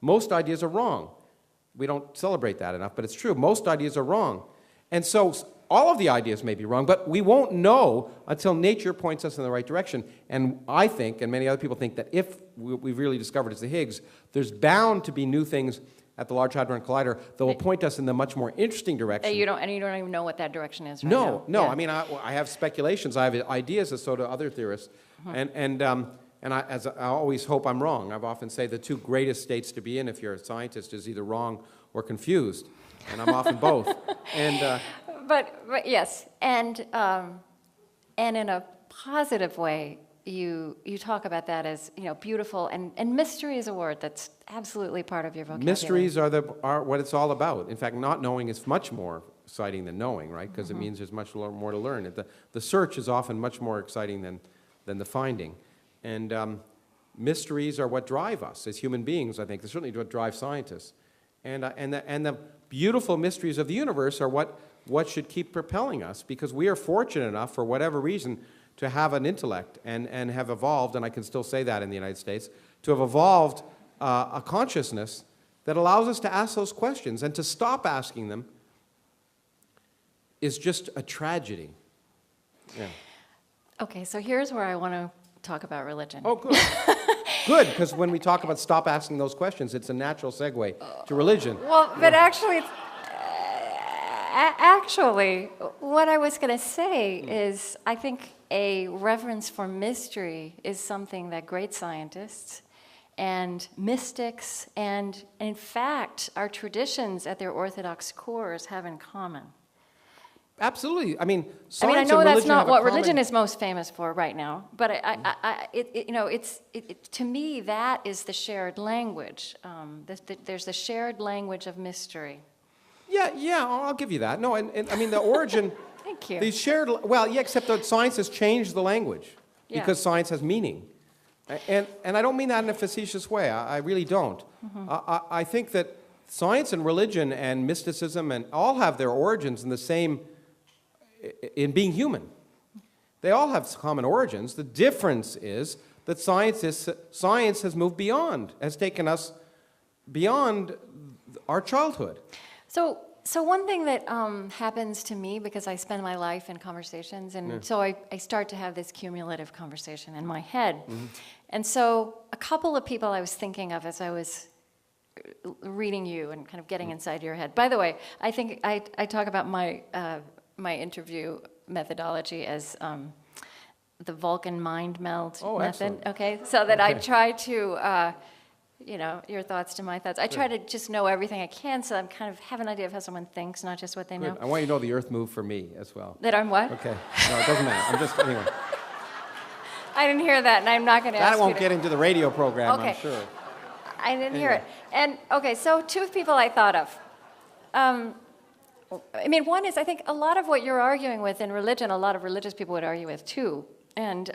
Most ideas are wrong. We don't celebrate that enough, but it's true. Most ideas are wrong. And so all of the ideas may be wrong, but we won't know until nature points us in the right direction. And I think, and many other people think, that if we've really discovered it's the Higgs, there's bound to be new things at the Large Hadron Collider that will point us in the much more interesting direction. You don't even know what that direction is right No, now. no. Yeah. I mean, I have speculations. I have ideas, as so do other theorists. And as I always hope I'm wrong. I've often say the two greatest states to be in if you're a scientist is either wrong or confused. And I'm often both. And But yes, and in a positive way, you talk about that as beautiful, and mystery is a word that's absolutely part of your vocabulary. mysteries are what it's all about. In fact, not knowing is much more exciting than knowing, right? Because it means there's much more to learn. The search is often much more exciting than the finding. And mysteries are what drive us as human beings, I think. They're certainly what drive scientists. And the beautiful mysteries of the universe are what should keep propelling us, because we are fortunate enough, for whatever reason, to have an intellect and have evolved, and I can still say that in the United States, to have evolved a consciousness that allows us to ask those questions, and to stop asking them is just a tragedy. Yeah. Okay, so here's where I want to talk about religion. Oh, good. Good, because when we talk about stop asking those questions, it's a natural segue to religion. Well, but actually, what I was going to say is, I think a reverence for mystery is something that great scientists and mystics and, in fact, our traditions at their orthodox cores have in common. Absolutely. I mean, I science know and that's religion not have a what common- religion is most famous for right now, but to me, that is the shared language. There's the shared language of mystery. Yeah, I'll give you that. No, and I mean, the origin... Thank you. The shared... Well, yeah, except that science has changed the language Yeah. because science has meaning. And I don't mean that in a facetious way. I really don't. I think that science and religion and mysticism and all have their origins in the same... in being human. They all have common origins. The difference is that science has moved beyond, has taken us beyond our childhood. So one thing that happens to me, because I spend my life in conversations, and so I start to have this cumulative conversation in my head. And so a couple of people I was thinking of as I was reading you and kind of getting inside your head. By the way, I think I talk about my interview methodology as the Vulcan mind meld method. Excellent. Okay, so that I try to, your thoughts to my thoughts. I try to just know everything I can, so I'm kind of have an idea of how someone thinks, not just what they know. Good. I want you to know the earth moved for me as well. That I'm what? Okay. No, it doesn't matter. I'm just, anyway. I didn't hear that, and I'm not going to ask That you won't to- get into the radio program, Okay. I'm sure. I didn't hear it. And, okay, so two people I thought of. One is, I think a lot of what you're arguing with in religion, a lot of religious people would argue with too. And,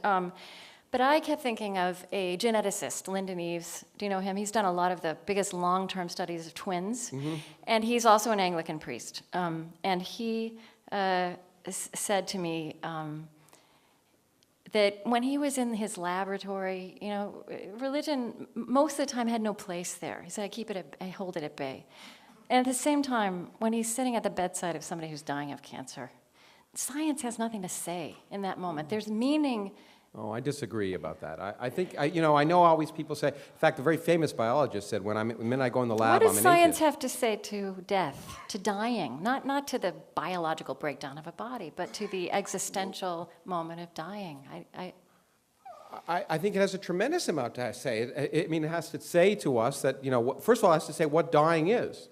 but I kept thinking of a geneticist, Lyndon Eaves. Do you know him? He's done a lot of the biggest long-term studies of twins. And he's also an Anglican priest. And he said to me that when he was in his laboratory, religion most of the time had no place there. He said, I hold it at bay. And at the same time, when he's sitting at the bedside of somebody who's dying of cancer, science has nothing to say in that moment. There's meaning. Oh, I disagree about that. I think, I know always people say, in fact, a very famous biologist said, the minute I go in the lab, What does I'm an science atheist. have to say to death, to dying? Not to the biological breakdown of a body, but to the existential moment of dying. I think it has a tremendous amount to say. It has to say to us that, first of all, it has to say what dying is.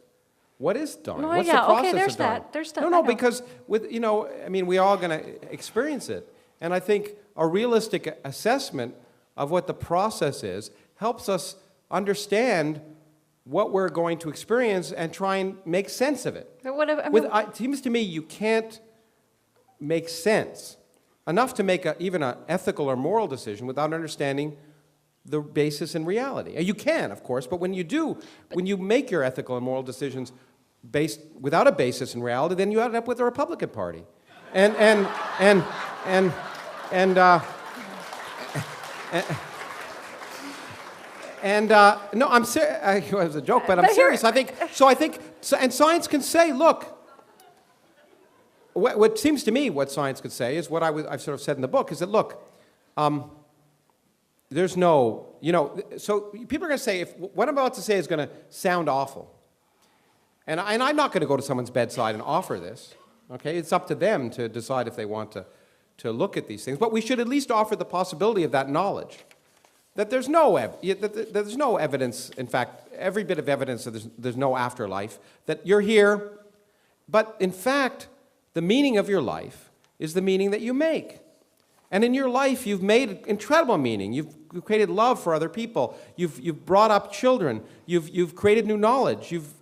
What is dying? No, What's yeah, the process okay, there's of dying? that. There's that. No, I no, know. because we're all going to experience it. And I think a realistic assessment of what the process is helps us understand what we're going to experience and try and make sense of it. But what It seems to me you can't make sense enough to make even an ethical or moral decision without understanding the basis in reality. You can, of course, but when you do, when you make your ethical and moral decisions without a basis in reality, then you end up with the Republican Party. No, I'm serious. It was a joke, but I'm serious. I think, and science can say, look, what seems to me what science could say is what I've sort of said in the book, is that, look, there's no, so people are going to say, if what I'm about to say is going to sound awful, And I'm not going to go to someone's bedside and offer this. Okay, it's up to them to decide if they want to look at these things. But we should at least offer the possibility of that knowledge. That there's no evidence, in fact, every bit of evidence that there's no afterlife, that you're here, but in fact, the meaning of your life is the meaning that you make. And in your life, you've made incredible meaning. You've created love for other people. You've brought up children. You've created new knowledge. You've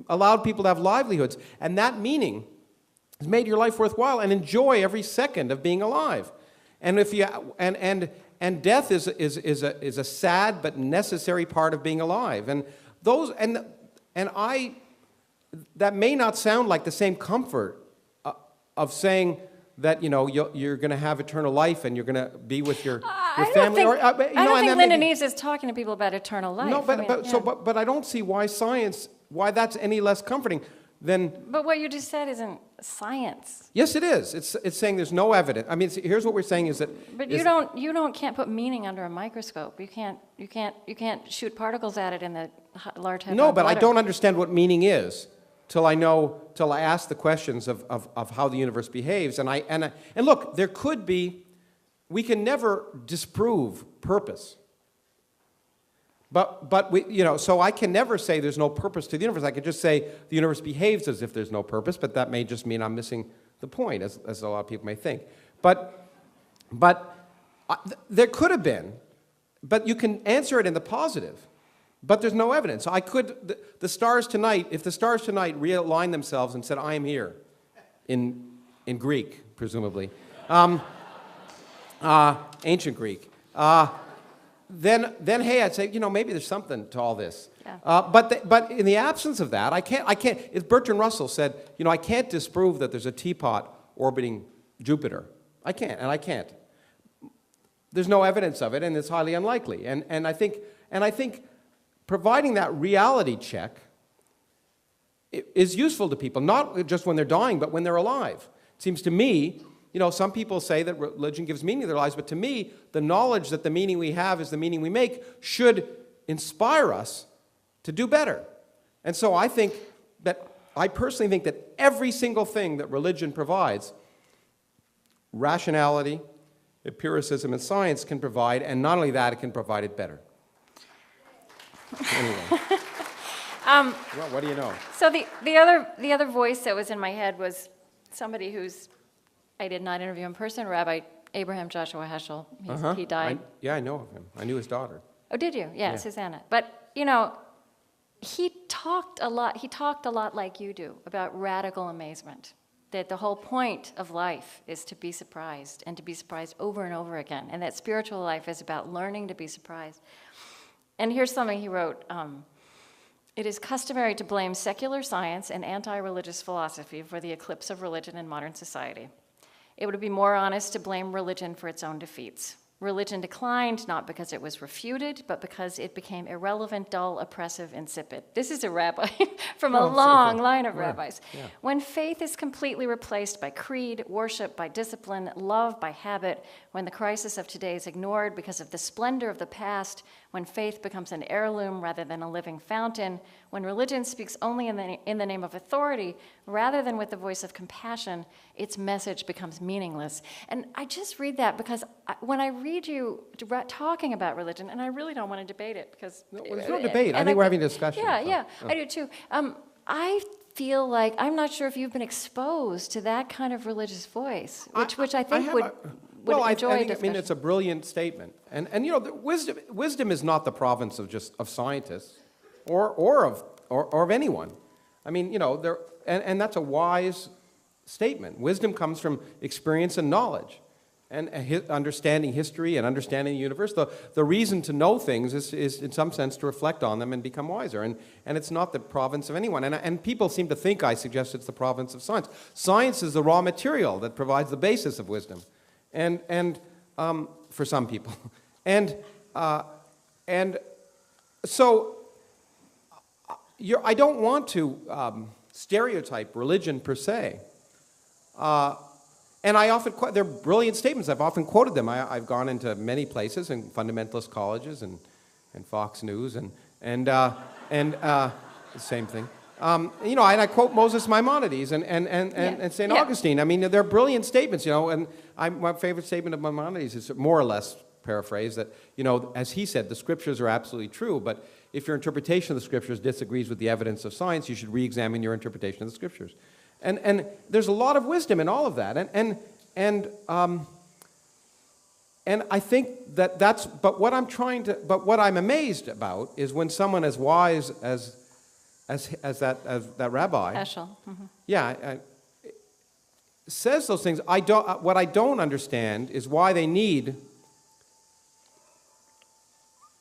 allowed people to have livelihoods. And that meaning has made your life worthwhile, and enjoy every second of being alive. And if you and death is a sad but necessary part of being alive. And that may not sound like the same comfort of saying that you're going to have eternal life and you're going to be with your family. I don't think Linda Neves is talking to people about eternal life. No, but I don't see why that's any less comforting than. But what you just said isn't science. Yes, it is. It's saying there's no evidence. I mean, here's what we're saying is that. But can't put meaning under a microscope. You can't shoot particles at it in the Large Hadron. No, but I don't understand what meaning is till I ask the questions of how the universe behaves. And look, there could be. We can never disprove purpose. But so I can never say there's no purpose to the universe. I could just say the universe behaves as if there's no purpose, but that may just mean I'm missing the point, as a lot of people may think. But there could have been, but you can answer it in the positive. But there's no evidence. The stars tonight, if the stars tonight realigned themselves and said, "I am here," in Greek, presumably, ancient Greek. Then hey, I'd say, maybe there's something to all this. Yeah. But in the absence of that, I can't. As Bertrand Russell said, I can't disprove that there's a teapot orbiting Jupiter. I can't. There's no evidence of it, and it's highly unlikely. And I think providing that reality check is useful to people, not just when they're dying, but when they're alive. It seems to me. Some people say that religion gives meaning to their lives, but to me, the knowledge that the meaning we have is the meaning we make should inspire us to do better. And so I personally think that every single thing that religion provides, rationality, empiricism, and science can provide, and not only that, it can provide it better. Anyway. Well, what do you know? So the other voice that was in my head was somebody who's, I did not interview in person, Rabbi Abraham Joshua Heschel. He died. I know of him. I knew his daughter. Oh, did you? Yeah, Susanna. But, he talked a lot like you do about radical amazement, that the whole point of life is to be surprised, and to be surprised over and over again, and that spiritual life is about learning to be surprised. And here's something he wrote. It is customary to blame secular science and anti-religious philosophy for the eclipse of religion in modern society. It would be more honest to blame religion for its own defeats. Religion declined not because it was refuted, but because it became irrelevant, dull, oppressive, insipid. This is a rabbi from a long line of rabbis. Yeah. When faith is completely replaced by creed, worship by discipline, love by habit, when the crisis of today is ignored because of the splendor of the past, when faith becomes an heirloom rather than a living fountain, when religion speaks only in the name of authority rather than with the voice of compassion, its message becomes meaningless. And I just read that because when I read you talking about religion, and I really don't want to debate it because... No, there's no debate. I think we're having a discussion. Yeah, I do too. I feel like, I'm not sure if you've been exposed to that kind of religious voice, which I think would enjoy a discussion. I mean, it's a brilliant statement. And wisdom is not the province of scientists or of anyone. I mean, and that's a wise statement. Wisdom comes from experience and knowledge, and understanding history and understanding the universe. The reason to know things is in some sense to reflect on them and become wiser. And it's not the province of anyone. And people seem to think I suggest it's the province of science. Science is the raw material that provides the basis of wisdom, and for some people, and so I don't want to stereotype religion per se. And I often quote, they're brilliant statements. I've often quoted them. I've gone into many places, in fundamentalist colleges and Fox News and the same thing. You know, and I quote Moses Maimonides and St. Augustine. I mean, they're brilliant statements, you know, and my favorite statement of Maimonides is more or less paraphrased that, you know, as he said, the scriptures are absolutely true, but if your interpretation of the scriptures disagrees with the evidence of science, you should re-examine your interpretation of the scriptures. And there's a lot of wisdom in all of that. And I think that's, but what I'm amazed about is when someone as wise as that rabbi, Heschel. Mm-hmm. yeah, says those things. What I don't understand is why they need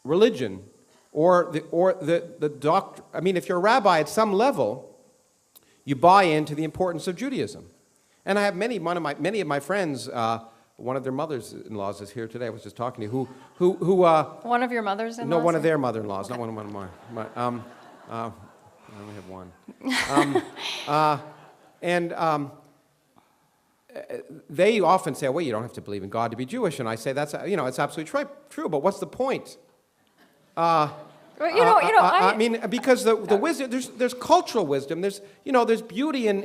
religion or the doctrine. I mean, if you're a rabbi at some level, you buy into the importance of Judaism. And I have many of my friends. One of their mothers-in-laws is here today. I was just talking to you. Who One of your mothers-in-laws? No, one of their mother-in-laws, okay. Not one of mine. I only have one. They often say, well, you don't have to believe in God to be Jewish. And I say, that's, you know, it's absolutely true, but what's the point? I mean, because the wisdom, there's cultural wisdom. There's beauty in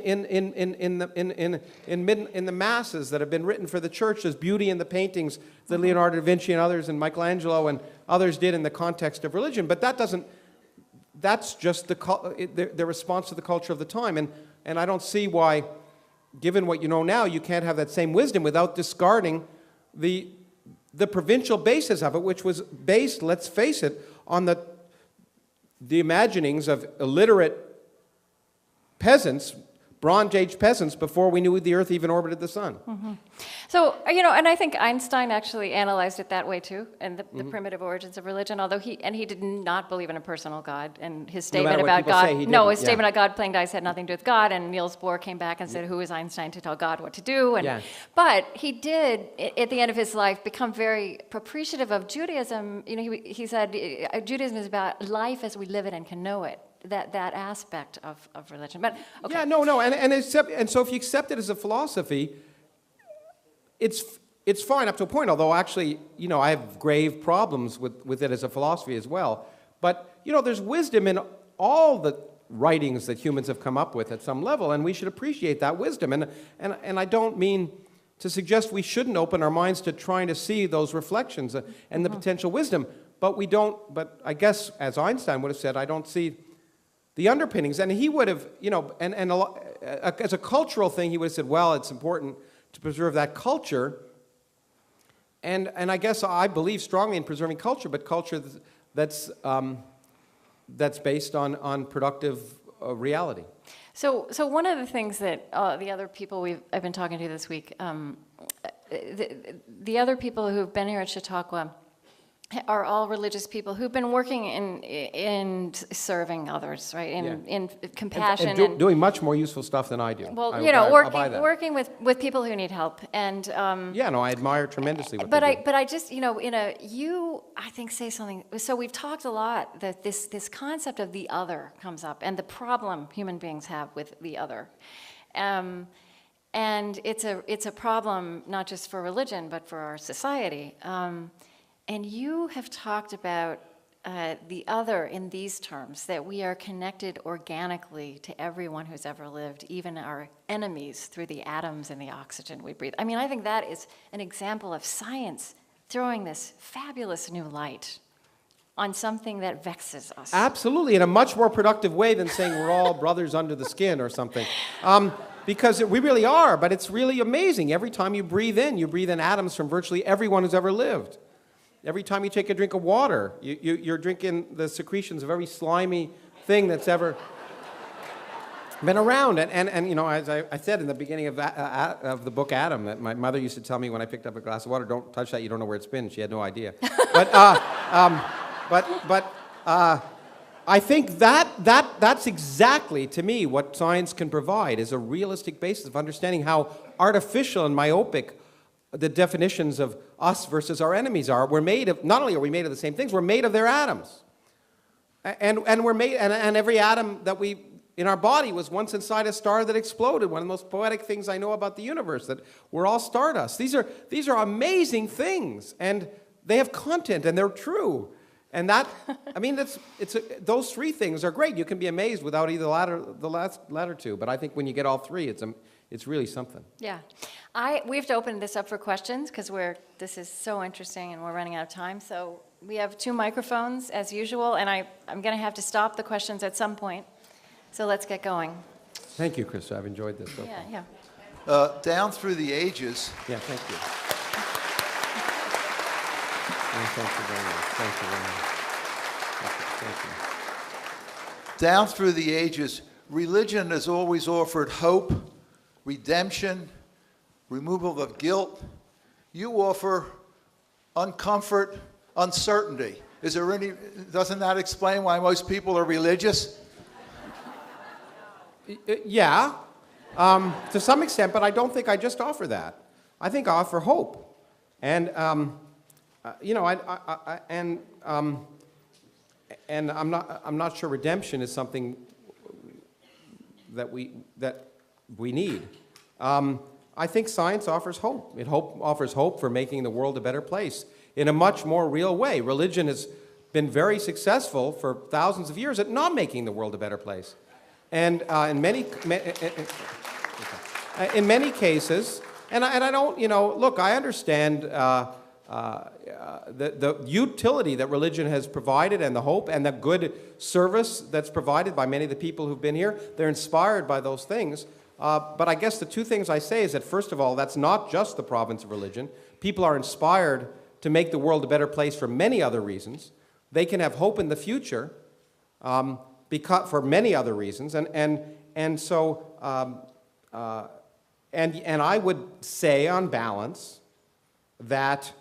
the masses that have been written for the church. There's beauty in the paintings that Leonardo da Vinci and others and Michelangelo and others did in the context of religion. But that's just the response to the culture of the time. And I don't see why, given what you know now, you can't have that same wisdom without discarding the provincial basis of it, which was based, let's face it, on the imaginings of illiterate peasants, Bronze Age peasants, before we knew the Earth even orbited the sun. Mm-hmm. So, you know, and I think Einstein actually analyzed it that way too, and the primitive origins of religion, although he did not believe in a personal God, and his statement about God, statement about God playing dice had nothing to do with God, and Niels Bohr came back and said, who is Einstein to tell God what to do? And, but he did, at the end of his life, become very appreciative of Judaism. You know, he said, Judaism is about life as we live it and can know it. That aspect of religion. But okay. Yeah, no, and so if you accept it as a philosophy, it's fine up to a point, although actually, you know, I have grave problems with it as a philosophy as well. But, you know, there's wisdom in all the writings that humans have come up with at some level, and we should appreciate that wisdom. And I don't mean to suggest we shouldn't open our minds to trying to see those reflections and the potential wisdom, but I guess, as Einstein would have said, I don't see the underpinnings, and he would have, you know, as a cultural thing, he would have said, well, it's important to preserve that culture, and I guess I believe strongly in preserving culture, but culture that's based on productive reality. So one of the things that the other people I've been talking to this week, the other people who've been here at Chautauqua are all religious people who've been working in serving others, right? In compassion and doing much more useful stuff than I do. Well, working with people who need help, and I admire tremendously what but they do. But I just, you know, I think say something. So we've talked a lot that this concept of the other comes up, and the problem human beings have with the other. And it's a problem not just for religion, but for our society. And you have talked about the other in these terms, that we are connected organically to everyone who's ever lived, even our enemies, through the atoms and the oxygen we breathe. I mean, I think that is an example of science throwing this fabulous new light on something that vexes us. Absolutely, in a much more productive way than saying we're all brothers under the skin or something. Because we really are, but it's really amazing. Every time you breathe in atoms from virtually everyone who's ever lived. Every time you take a drink of water, you're drinking the secretions of every slimy thing that's ever been around. And you know, as I said in the beginning of the book Adam, that my mother used to tell me when I picked up a glass of water, don't touch that, you don't know where it's been. She had no idea. But I think that's exactly, to me, what science can provide, is a realistic basis of understanding how artificial and myopic the definitions of us versus our enemies are. We're made of, not only are we made of the same things, we're made of their atoms. And we're made, and every atom that we, in our body, was once inside a star that exploded. One of the most poetic things I know about the universe, that we're all stardust. These are amazing things, and they have content, and they're true. And that, I mean, those three things are great. You can be amazed without either the latter two. But I think when you get all three, it's really something. Yeah. We have to open this up for questions because this is so interesting and we're running out of time. So we have 2 microphones as usual, and I'm going to have to stop the questions at some point. So let's get going. Thank you, Krista. I've enjoyed this. Yeah. Down through the ages. Yeah, thank you. Thank you very much. Thank you very much. Thank you. Down through the ages, religion has always offered hope, redemption, removal of guilt. You offer uncomfort, uncertainty. Doesn't that explain why most people are religious? Yeah, to some extent, but I don't think I just offer that. I think I offer hope. And, and I'm not sure redemption is something that we need. I think science offers hope. It offers hope for making the world a better place in a much more real way. Religion has been very successful for thousands of years at not making the world a better place. And in many cases, and I don't, look, I understand the utility that religion has provided and the hope and the good service that's provided by many of the people who've been here. They're inspired by those things. But I guess the two things I say is that, first of all, that's not just the province of religion. People are inspired to make the world a better place for many other reasons. They can have hope in the future for many other reasons. And so I would say, on balance, that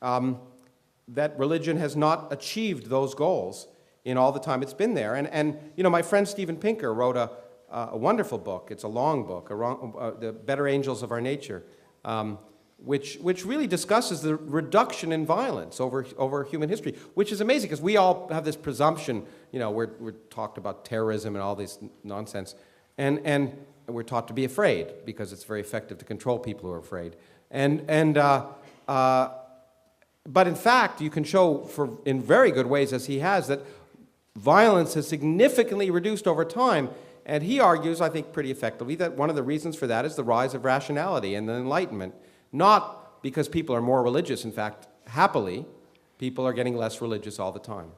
that religion has not achieved those goals in all the time it's been there. And my friend Steven Pinker wrote a wonderful book. It's a long book, The Better Angels of Our Nature, which really discusses the reduction in violence over human history, which is amazing because we all have this presumption, we're talked about terrorism and all this nonsense, and we're taught to be afraid because it's very effective to control people who are afraid. But in fact, you can show in very good ways, as he has, that violence has significantly reduced over time. And he argues, I think pretty effectively, that one of the reasons for that is the rise of rationality and the Enlightenment. Not because people are more religious. In fact, happily, people are getting less religious all the time.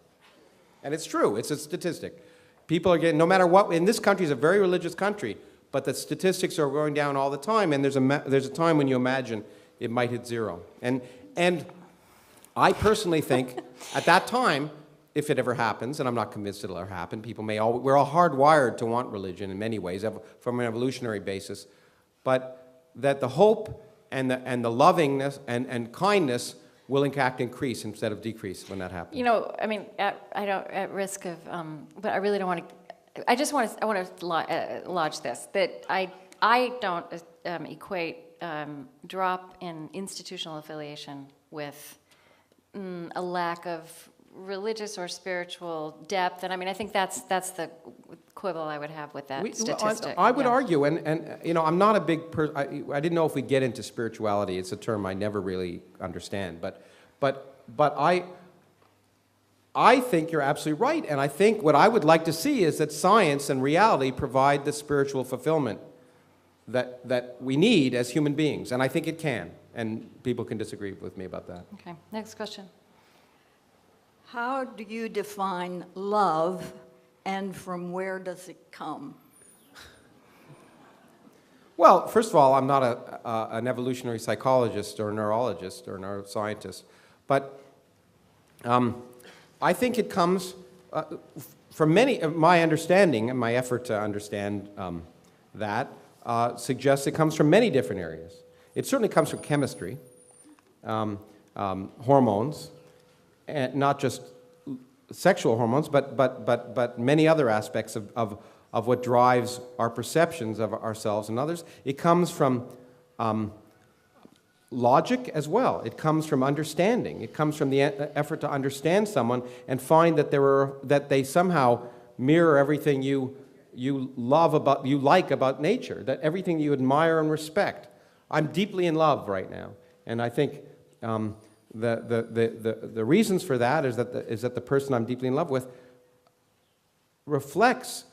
And it's true. It's a statistic. People are getting, no matter what, in this country is a very religious country, but the statistics are going down all the time, and there's a time when you imagine it might hit zero. And I personally think, at that time, if it ever happens, and I'm not convinced it'll ever happen, we're all hardwired to want religion in many ways, from an evolutionary basis, but that the hope and the lovingness and kindness will in fact increase instead of decrease when that happens. At risk of, but I really don't want to. I want to lodge this, that I don't equate drop in institutional affiliation with a lack of religious or spiritual depth, and I think that's the quibble I would have with that statistic. I would argue, and I'm not a big person. I didn't know if we'd get into spirituality. It's a term I never really understand, but I think you're absolutely right, and I think what I would like to see is that science and reality provide the spiritual fulfillment that we need as human beings, and I think it can, and people can disagree with me about that. Okay, next question. How do you define love, and from where does it come? Well, first of all, I'm not an evolutionary psychologist or a neurologist or a neuroscientist, but I think it comes from my understanding and my effort to understand that suggests it comes from many different areas. It certainly comes from chemistry, hormones, and not just sexual hormones, but many other aspects of what drives our perceptions of ourselves and others. It comes from logic as well. It comes from understanding. It comes from the effort to understand someone and find that they somehow mirror everything you like about nature, that everything you admire and respect. I'm deeply in love right now, and I think the reasons for that is that the person I'm deeply in love with reflects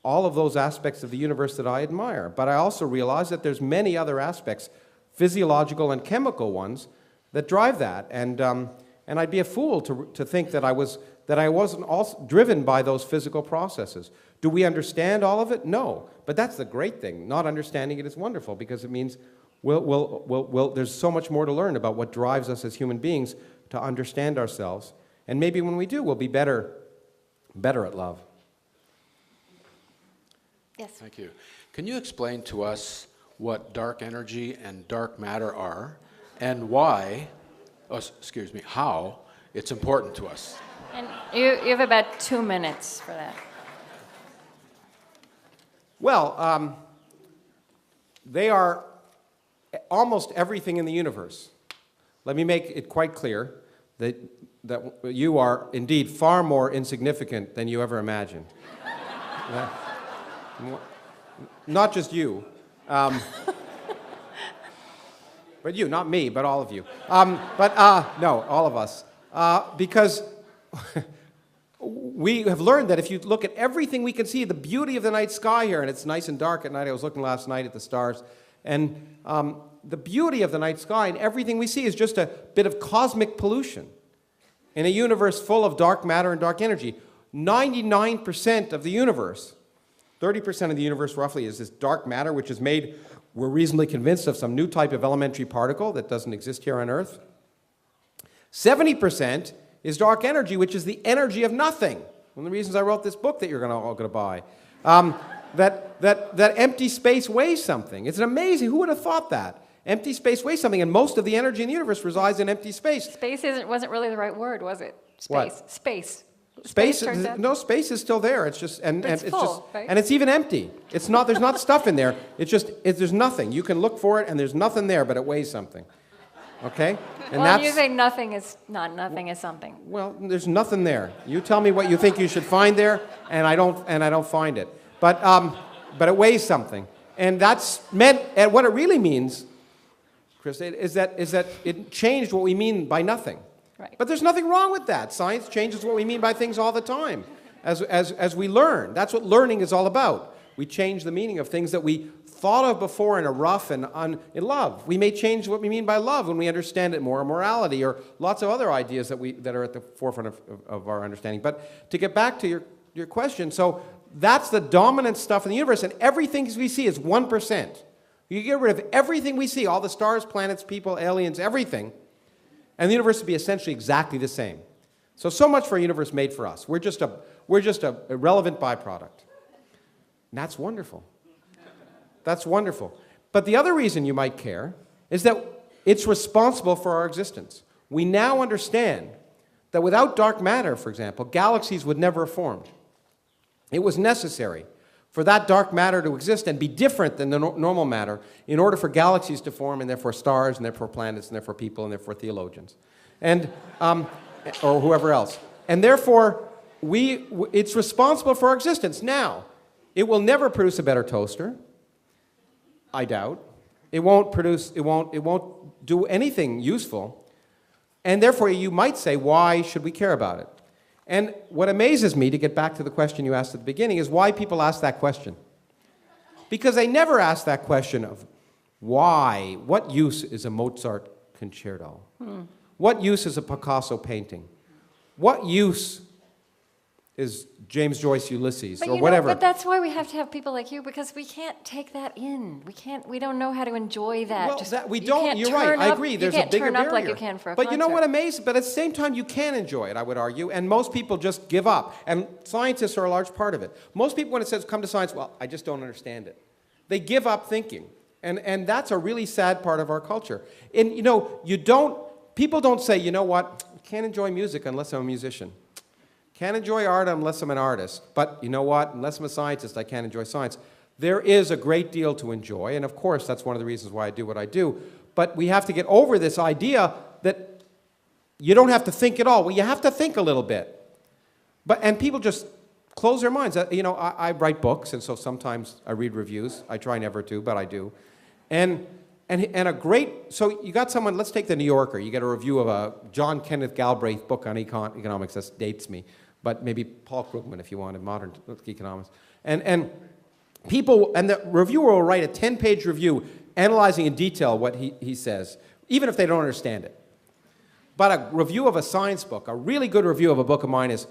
all of those aspects of the universe that I admire. But I also realize that there's many other aspects, physiological and chemical ones, that drive that. And I'd be a fool to think that I wasn't also driven by those physical processes. Do we understand all of it? No. But that's the great thing. Not understanding it is wonderful, because it means there's so much more to learn about what drives us as human beings to understand ourselves. And maybe when we do, we'll be better at love. Yes. Thank you. Can you explain to us what dark energy and dark matter are, and why, how it's important to us? And you have about 2 minutes for that. Well, they are almost everything in the universe. Let me make it quite clear that you are indeed far more insignificant than you ever imagined. Not just you, but you, not me, but all of you. No, all of us. Because we have learned that if you look at everything we can see, the beauty of the night sky here, and it's nice and dark at night. I was looking last night at the stars, and the beauty of the night sky and everything we see is just a bit of cosmic pollution in a universe full of dark matter and dark energy. 99% of the universe, 30% of the universe roughly, is this dark matter, which is made, we're reasonably convinced, of some new type of elementary particle that doesn't exist here on Earth. 70% is dark energy, which is the energy of nothing. One of the reasons I wrote this book that you're all going to buy. That empty space weighs something. It's amazing. Who would have thought that? Empty space weighs something, and most of the energy in the universe resides in empty space. Space wasn't really the right word, was it? Space. What? Space. Space turns out. no, space is still there. It's just and It's it's full, just right? and it's even empty. It's not. There's not stuff in there. There's nothing. You can look for it, and there's nothing there, but it weighs something. Okay? And Well, you say nothing is not nothing is something. Well, there's nothing there. You tell me what you think you should find there, and I don't find it. But it weighs something, and that's meant. And what it really means, Chris, is that it changed what we mean by nothing. Right. But there's nothing wrong with that. Science changes what we mean by things all the time, as we learn. That's what learning is all about. We change the meaning of things that we thought of before in a rough and in love. We may change what we mean by love when we understand it more, or morality, or lots of other ideas that are at the forefront of our understanding. But to get back to your question, so that's the dominant stuff in the universe, and everything we see is 1%. You get rid of everything we see, all the stars, planets, people, aliens, everything, and the universe would be essentially exactly the same. So much for a universe made for us. We're just a irrelevant byproduct. And that's wonderful. That's wonderful. But the other reason you might care is that it's responsible for our existence. We now understand that without dark matter, for example, galaxies would never have formed. It was necessary for that dark matter to exist and be different than the normal matter in order for galaxies to form, and therefore stars, and therefore planets, and therefore people, and therefore theologians, and or whoever else. And therefore, it's responsible for our existence. Now, it will never produce a better toaster, I doubt. It won't do anything useful. And therefore, you might say, why should we care about it? And what amazes me, to get back to the question you asked at the beginning, is why people ask that question. Because they never ask that question of why, what use is a Mozart concerto? What use is a Picasso painting? What use is James Joyce Ulysses, or whatever? But that's why we have to have people like you, because we can't take that in. We don't know how to enjoy that. Well, you're right, I agree, there's a bigger barrier. You can't turn up like you can for a concert. But you know what amazes? But at the same time, you can enjoy it, I would argue, and most people just give up. And scientists are a large part of it. Most people, when it says come to science, well, I just don't understand it. They give up thinking. And that's a really sad part of our culture. And people don't say, you know what, I can't enjoy music unless I'm a musician. Can't enjoy art unless I'm an artist. But you know what? Unless I'm a scientist, I can't enjoy science. There is a great deal to enjoy, and of course, that's one of the reasons why I do what I do. But we have to get over this idea that you don't have to think at all. Well, you have to think a little bit. And people just close their minds. I write books, and so sometimes I read reviews. I try never to, but I do. And and a great, so you got someone, let's take the New Yorker, you get a review of a John Kenneth Galbraith book on economics, that dates me, but maybe Paul Krugman if you wanted, modern economics. And people, and the reviewer will write a 10-page review analyzing in detail what he says, even if they don't understand it. But a review of a science book, a really good review of a book of mine is,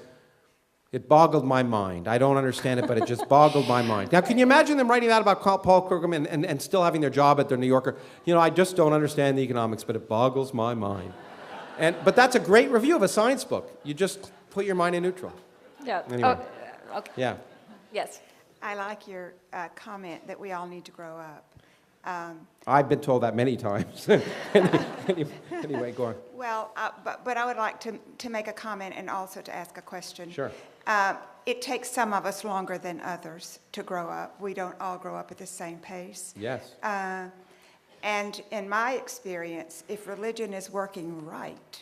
it boggled my mind. I don't understand it, but it just boggled my mind. Now, can you imagine them writing that about Paul Krugman and still having their job at the New Yorker? You know, I just don't understand the economics, but it boggles my mind. But that's a great review of a science book. You just put your mind in neutral. Yeah. Anyway. Oh, okay. Yeah. Yes. I like your comment that we all need to grow up. I've been told that many times. Anyway, go on. Well, but I would like to make a comment and also to ask a question. Sure. It takes some of us longer than others to grow up. We don't all grow up at the same pace. Yes. And in my experience, if religion is working right,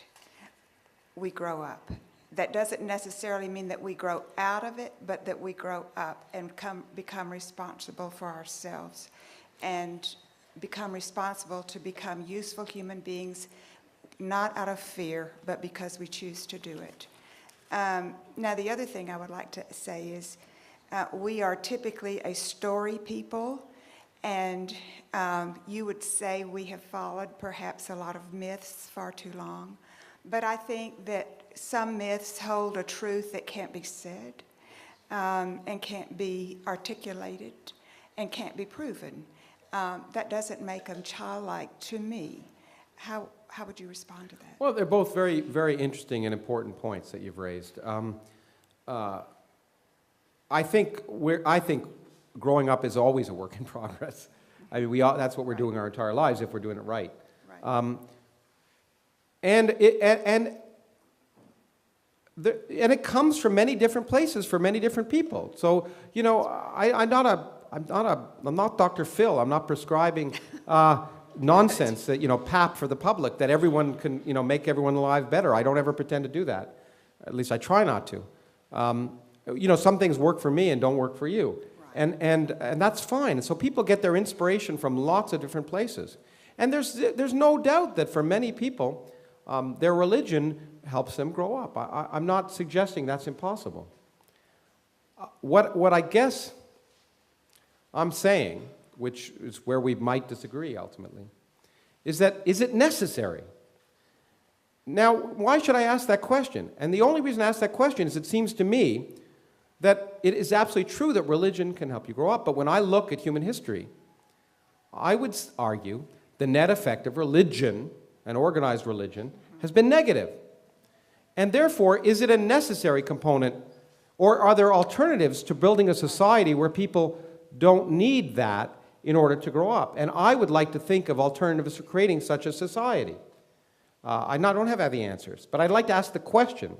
we grow up. That doesn't necessarily mean that we grow out of it, but that we grow up and become responsible for ourselves and become responsible to become useful human beings, not out of fear, but because we choose to do it. Now, the other thing I would like to say is we are typically a story people, and you would say we have followed perhaps a lot of myths far too long. But I think that some myths hold a truth that can't be said and can't be articulated and can't be proven. That doesn't make them childlike to me. How would you respond to that? Well, they're both very, very interesting and important points that you've raised. I think growing up is always a work in progress. I mean, that's what we're doing our entire lives if we're doing it right. And it comes from many different places for many different people. So, you know, I'm not Dr. Phil. I'm not prescribing nonsense that, you know, pap for the public that everyone can, you know, make everyone's lives better. I don't ever pretend to do that. At least I try not to. You know, some things work for me and don't work for you. Right. And that's fine. And so people get their inspiration from lots of different places. And there's no doubt that for many people, their religion helps them grow up. I'm not suggesting that's impossible. What I guess I'm saying, which is where we might disagree ultimately, is it necessary? Now, why should I ask that question? And the only reason I ask that question is it seems to me that it is absolutely true that religion can help you grow up, but when I look at human history, I would argue the net effect of religion, and organized religion, has been negative. And therefore, is it a necessary component, or are there alternatives to building a society where people don't need that in order to grow up? And I would like to think of alternatives to creating such a society. I don't have the answers, but I'd like to ask the question.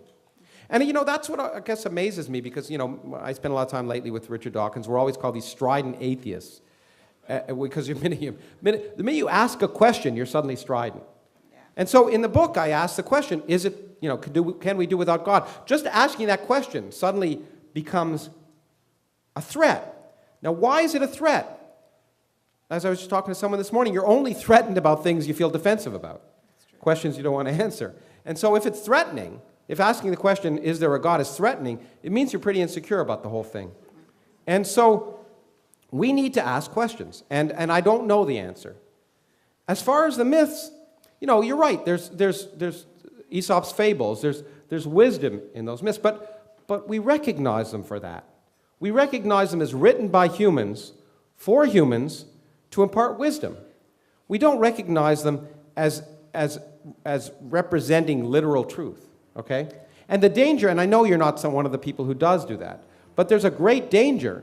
And, you know, that's what I guess amazes me, because, you know, I spend a lot of time lately with Richard Dawkins. We're always called these strident atheists, because the minute you ask a question, you're suddenly strident. Yeah. And so in the book, I ask the question, is it, you know, can we do without God? Just asking that question suddenly becomes a threat. Now, why is it a threat? As I was just talking to someone this morning, you're only threatened about things you feel defensive about, questions you don't want to answer. And so if it's threatening, if asking the question, is there a God, is threatening, it means you're pretty insecure about the whole thing. And so we need to ask questions, and I don't know the answer. As far as the myths, you know, you're right, there's Aesop's fables, there's wisdom in those myths, but we recognize them for that. We recognize them as written by humans, for humans, to impart wisdom. We don't recognize them as representing literal truth, okay? And the danger, and I know you're not one of the people who does do that, but there's a great danger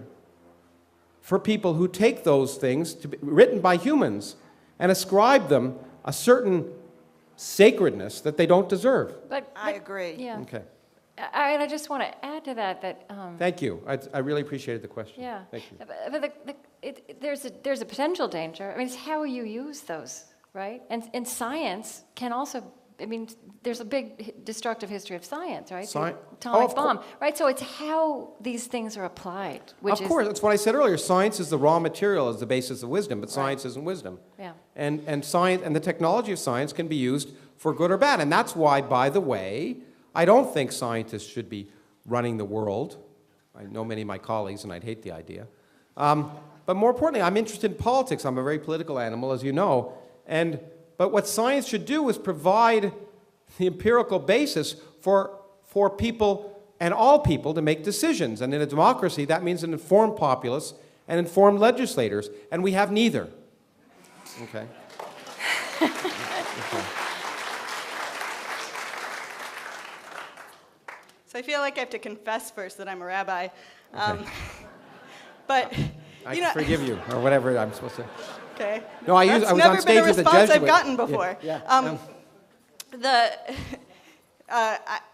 for people who take those things to be written by humans and ascribe them a certain sacredness that they don't deserve. But I agree. Yeah. Okay. I just want to add to that. Thank you. I really appreciated the question. Yeah. Thank you. But there's a potential danger. I mean, it's how you use those, right? And science can also I mean, there's a big destructive history of science, right? Sci- The atomic of bomb, right? So it's how these things are applied, which Of course, that's what I said earlier. Science is the raw material, is the basis of wisdom, but science isn't wisdom. Yeah. And science and the technology of science can be used for good or bad. And that's why, by the way, I don't think scientists should be running the world. I know many of my colleagues, and I'd hate the idea. But more importantly, I'm interested in politics. I'm a very political animal, as you know. But what science should do is provide the empirical basis for people and all people to make decisions. And in a democracy, that means an informed populace and informed legislators. And we have neither. Okay. So I feel like I have to confess first that I'm a rabbi. Okay. But, I you know, forgive you, or whatever I'm supposed to. okay. No, I That's was on never stage been a with the response Jesuit. I've gotten before. Yeah.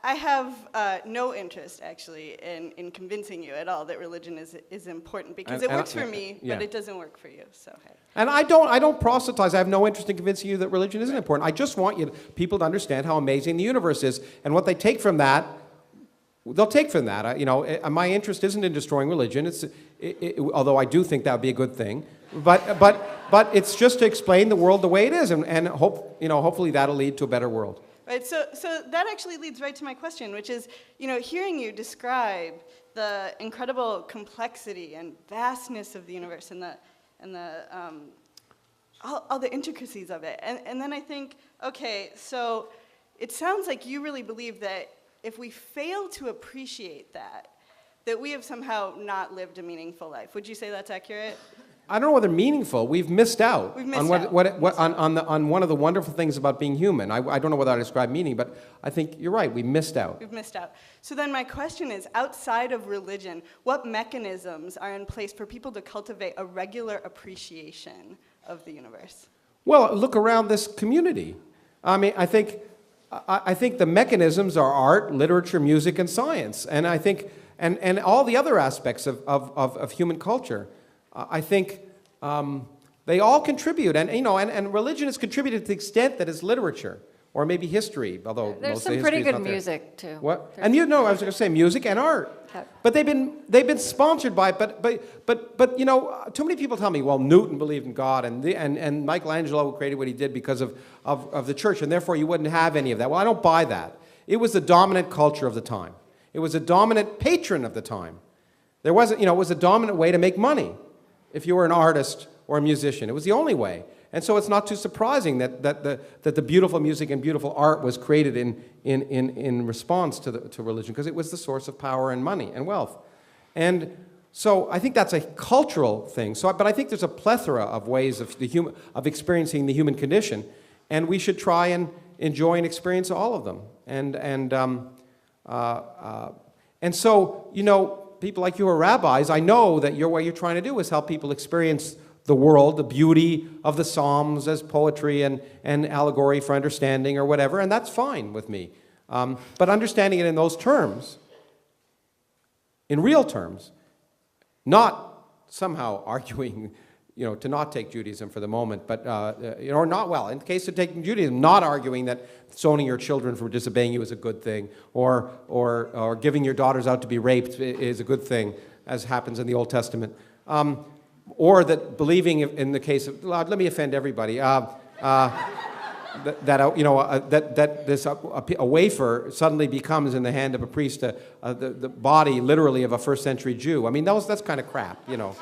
I have no interest, actually, in convincing you at all that religion is important, because it works for me, yeah. but it doesn't work for you. So, hey. And I don't proselytize. I have no interest in convincing you that religion isn't important. I just want people to understand how amazing the universe is, and what they take from that, they'll take from that. My interest isn't in destroying religion. Although I do think that would be a good thing, but it's just to explain the world the way it is, and hopefully that'll lead to a better world. Right, so that actually leads right to my question, which is, hearing you describe the incredible complexity and vastness of the universe and all the intricacies of it, and then I think, okay, so it sounds like you really believe that if we fail to appreciate that we have somehow not lived a meaningful life. Would you say that's accurate? I don't know whether meaningful. We've missed out We've missed on one of the wonderful things about being human. I don't know whether I describe meaning, but I think you're right. We missed out. We've missed out. So then my question is, outside of religion, what mechanisms are in place for people to cultivate a regular appreciation of the universe? Well, look around this community. I mean, I think the mechanisms are art, literature, music, and science, and I think and all the other aspects of human culture. I think they all contribute, and religion has contributed to the extent that it's literature or maybe history, although There's most some of the pretty history is good not there. music too. What? And I was going to say music and art, Okay. but they've been sponsored by. But too many people tell me, well, Newton believed in God, and Michelangelo created what he did because of the church, and therefore you wouldn't have any of that. Well, I don't buy that. It was the dominant culture of the time. It was a dominant patron of the time. There wasn't, it was a dominant way to make money. If you were an artist or a musician, it was the only way. And so it's not too surprising that the beautiful music and beautiful art was created in response to religion, because it was the source of power and money and wealth. And so I think that's a cultural thing. But I think there's a plethora of ways of experiencing the human condition, and we should try and enjoy and experience all of them. And so people like you are rabbis. I know that what you're trying to do is help people experience the world, the beauty of the Psalms as poetry and allegory for understanding or whatever, and that's fine with me. But understanding it in those terms, in real terms, not somehow arguing, to not take Judaism for the moment, but, or not, well, in the case of taking Judaism, not arguing that stoning your children for disobeying you is a good thing, or giving your daughters out to be raped is a good thing, as happens in the Old Testament. Or that believing in the case of, let me offend everybody, that a wafer suddenly becomes in the hand of a priest the body literally of a first century Jew. I mean, that's kind of crap, Okay.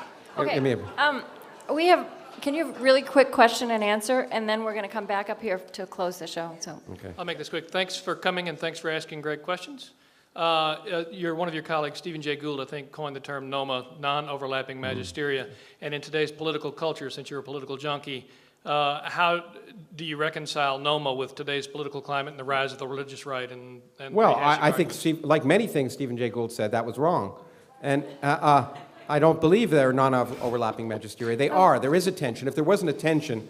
Can you have a really quick question and answer, and then we're going to come back up here to close the show. So. Okay. I'll make this quick. Thanks for coming, and thanks for asking great questions. One of your colleagues, Stephen Jay Gould, I think, coined the term NOMA, non-overlapping magisteria. And in today's political culture, since you're a political junkie, how do you reconcile NOMA with today's political climate and the rise of the religious right? Well, I think, like many things Stephen Jay Gould said, that was wrong. And I don't believe they're non-overlapping magisteria. They are. There is a tension. If there wasn't a tension,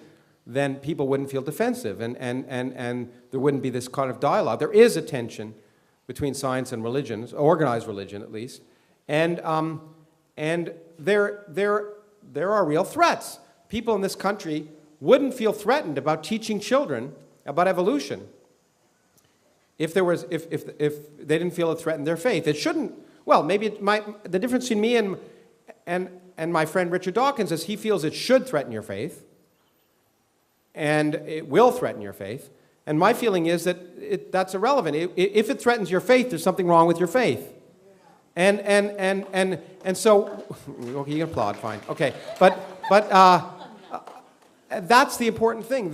then people wouldn't feel defensive, and there wouldn't be this kind of dialogue. There is a tension between science and religion, organized religion at least, and there are real threats. People in this country wouldn't feel threatened about teaching children about evolution if they didn't feel it threatened their faith. It shouldn't. Well, maybe it might. The difference between me and my friend Richard Dawkins is he feels it should threaten your faith, and it will threaten your faith. And my feeling is that that's irrelevant. If it threatens your faith, there's something wrong with your faith. And so, okay, you can applaud, fine, okay. But that's the important thing,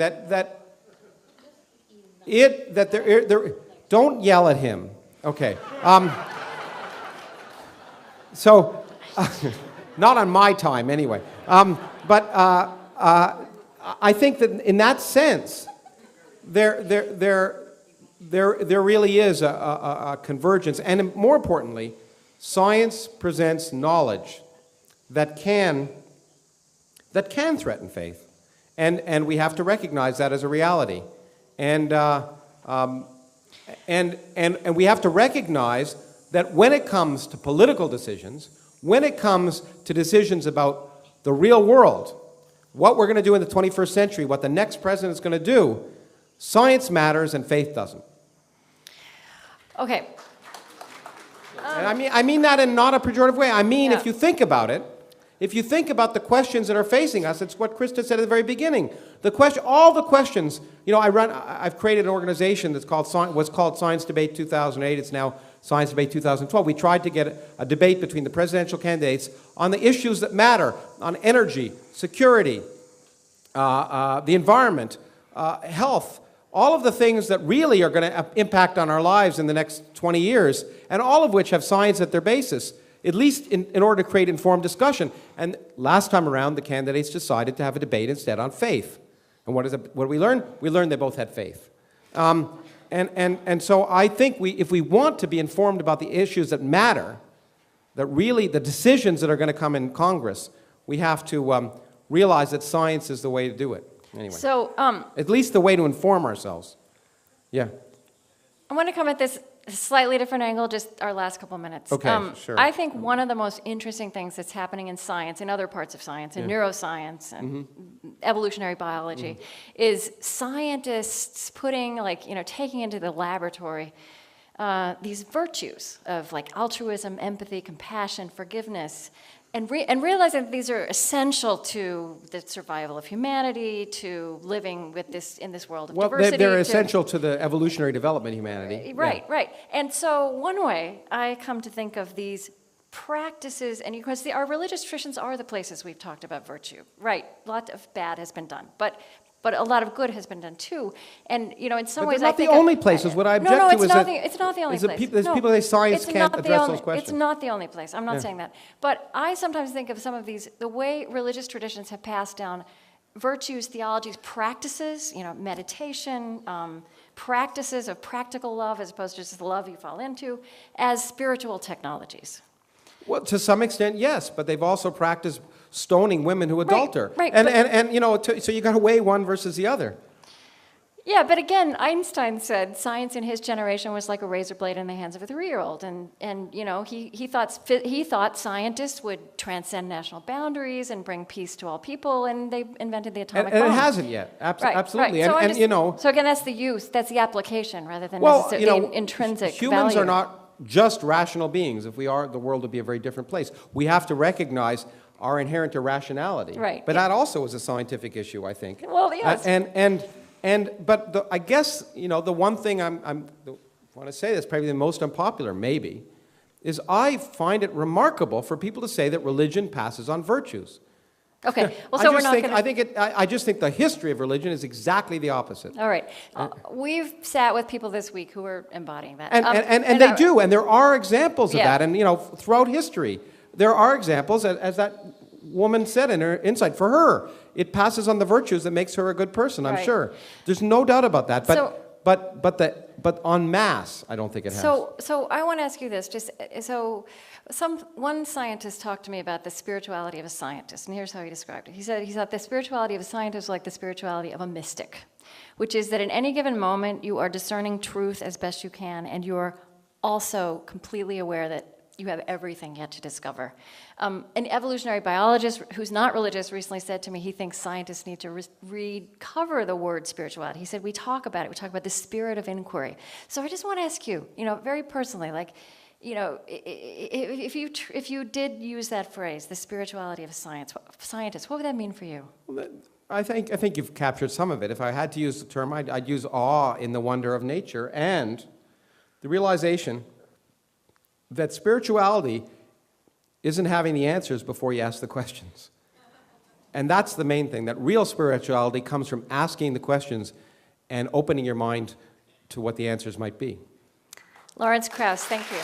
don't yell at him, okay. So, not on my time anyway. But I think that in that sense, there really is a convergence, and more importantly, science presents knowledge that can threaten faith, and we have to recognize that as a reality, and we have to recognize that when it comes to political decisions, when it comes to decisions about the real world, what we're going to do in the 21st century, what the next president is going to do, science matters and faith doesn't. Okay. And I mean that in not a pejorative way. I mean, Yeah. if you think about it, if you think about the questions that are facing us, it's what Krista said at the very beginning. All the questions, I've created an organization was called Science Debate 2008. It's now Science Debate 2012. We tried to get a debate between the presidential candidates on the issues that matter, on energy, security, the environment, health, all of the things that really are going to impact on our lives in the next 20 years, and all of which have science at their basis, at least in order to create informed discussion. And last time around, the candidates decided to have a debate instead on faith. And what did we learn? We learned they both had faith. And so I think if we want to be informed about the issues that matter, that really the decisions that are going to come in Congress, we have to realize that science is the way to do it. Anyway, So, at least the way to inform ourselves. Yeah. I want to come at this a slightly different angle, just our last couple of minutes. Okay, sure. I think one of the most interesting things that's happening in science, in other parts of science, in neuroscience and evolutionary biology, is scientists putting, taking into the laboratory these virtues of altruism, empathy, compassion, forgiveness, and realizing that these are essential to the survival of humanity, to living in this world of diversity. They're essential to the evolutionary development of humanity. Right, right. And so one way I come to think of these practices, and because our religious traditions are the places we've talked about virtue. Right, a lot of bad has been done, but a lot of good has been done too. And in some ways, I think not the only places. What I object to is that it's not the only place. There's people that say science can't address those questions. It's not the only place. I'm not saying that. But I sometimes think of some of these, the way religious traditions have passed down virtues, theologies, practices, meditation, practices of practical love as opposed to just the love you fall into, as spiritual technologies. Well, to some extent, yes, but they've also practiced stoning women who adulter. Right, so you got to weigh one versus the other. Yeah, but again, Einstein said science in his generation was like a razor blade in the hands of a 3-year-old, and he thought scientists would transcend national boundaries and bring peace to all people, and they invented the atomic bomb. And it hasn't yet. Absolutely. Right. So again, that's the use, that's the application rather than necessarily the intrinsic humans value. are not just rational beings. If we are, the world would be a very different place. We have to recognize our inherent irrationality. Right. But that also is a scientific issue, I think. Well, yes. I guess the one thing I want to say that's probably the most unpopular, maybe, is I find it remarkable for people to say that religion passes on virtues. Okay. Well, so we're not going to. I just think the history of religion is exactly the opposite. All right. We've sat with people this week who are embodying that. And they do, and there are examples of that. And throughout history, there are examples, as that woman said in her insight. For her, it passes on the virtues that makes her a good person. I'm sure. There's no doubt about that. But en masse, I don't think it has. So I want to ask you this. One scientist talked to me about the spirituality of a scientist, and here's how he described it. He thought the spirituality of a scientist was like the spirituality of a mystic, which is that in any given moment you are discerning truth as best you can, and you are also completely aware that You have everything yet to discover. An evolutionary biologist who's not religious recently said to me he thinks scientists need to recover the word spirituality. He said, we talk about it. We talk about the spirit of inquiry. So I just want to ask you, very personally, like, if you did use that phrase, the spirituality of scientists, what would that mean for you? I think you've captured some of it. If I had to use the term, I'd use awe in the wonder of nature and the realization that spirituality isn't having the answers before you ask the questions. And that's the main thing, that real spirituality comes from asking the questions and opening your mind to what the answers might be. Lawrence Krauss, thank you.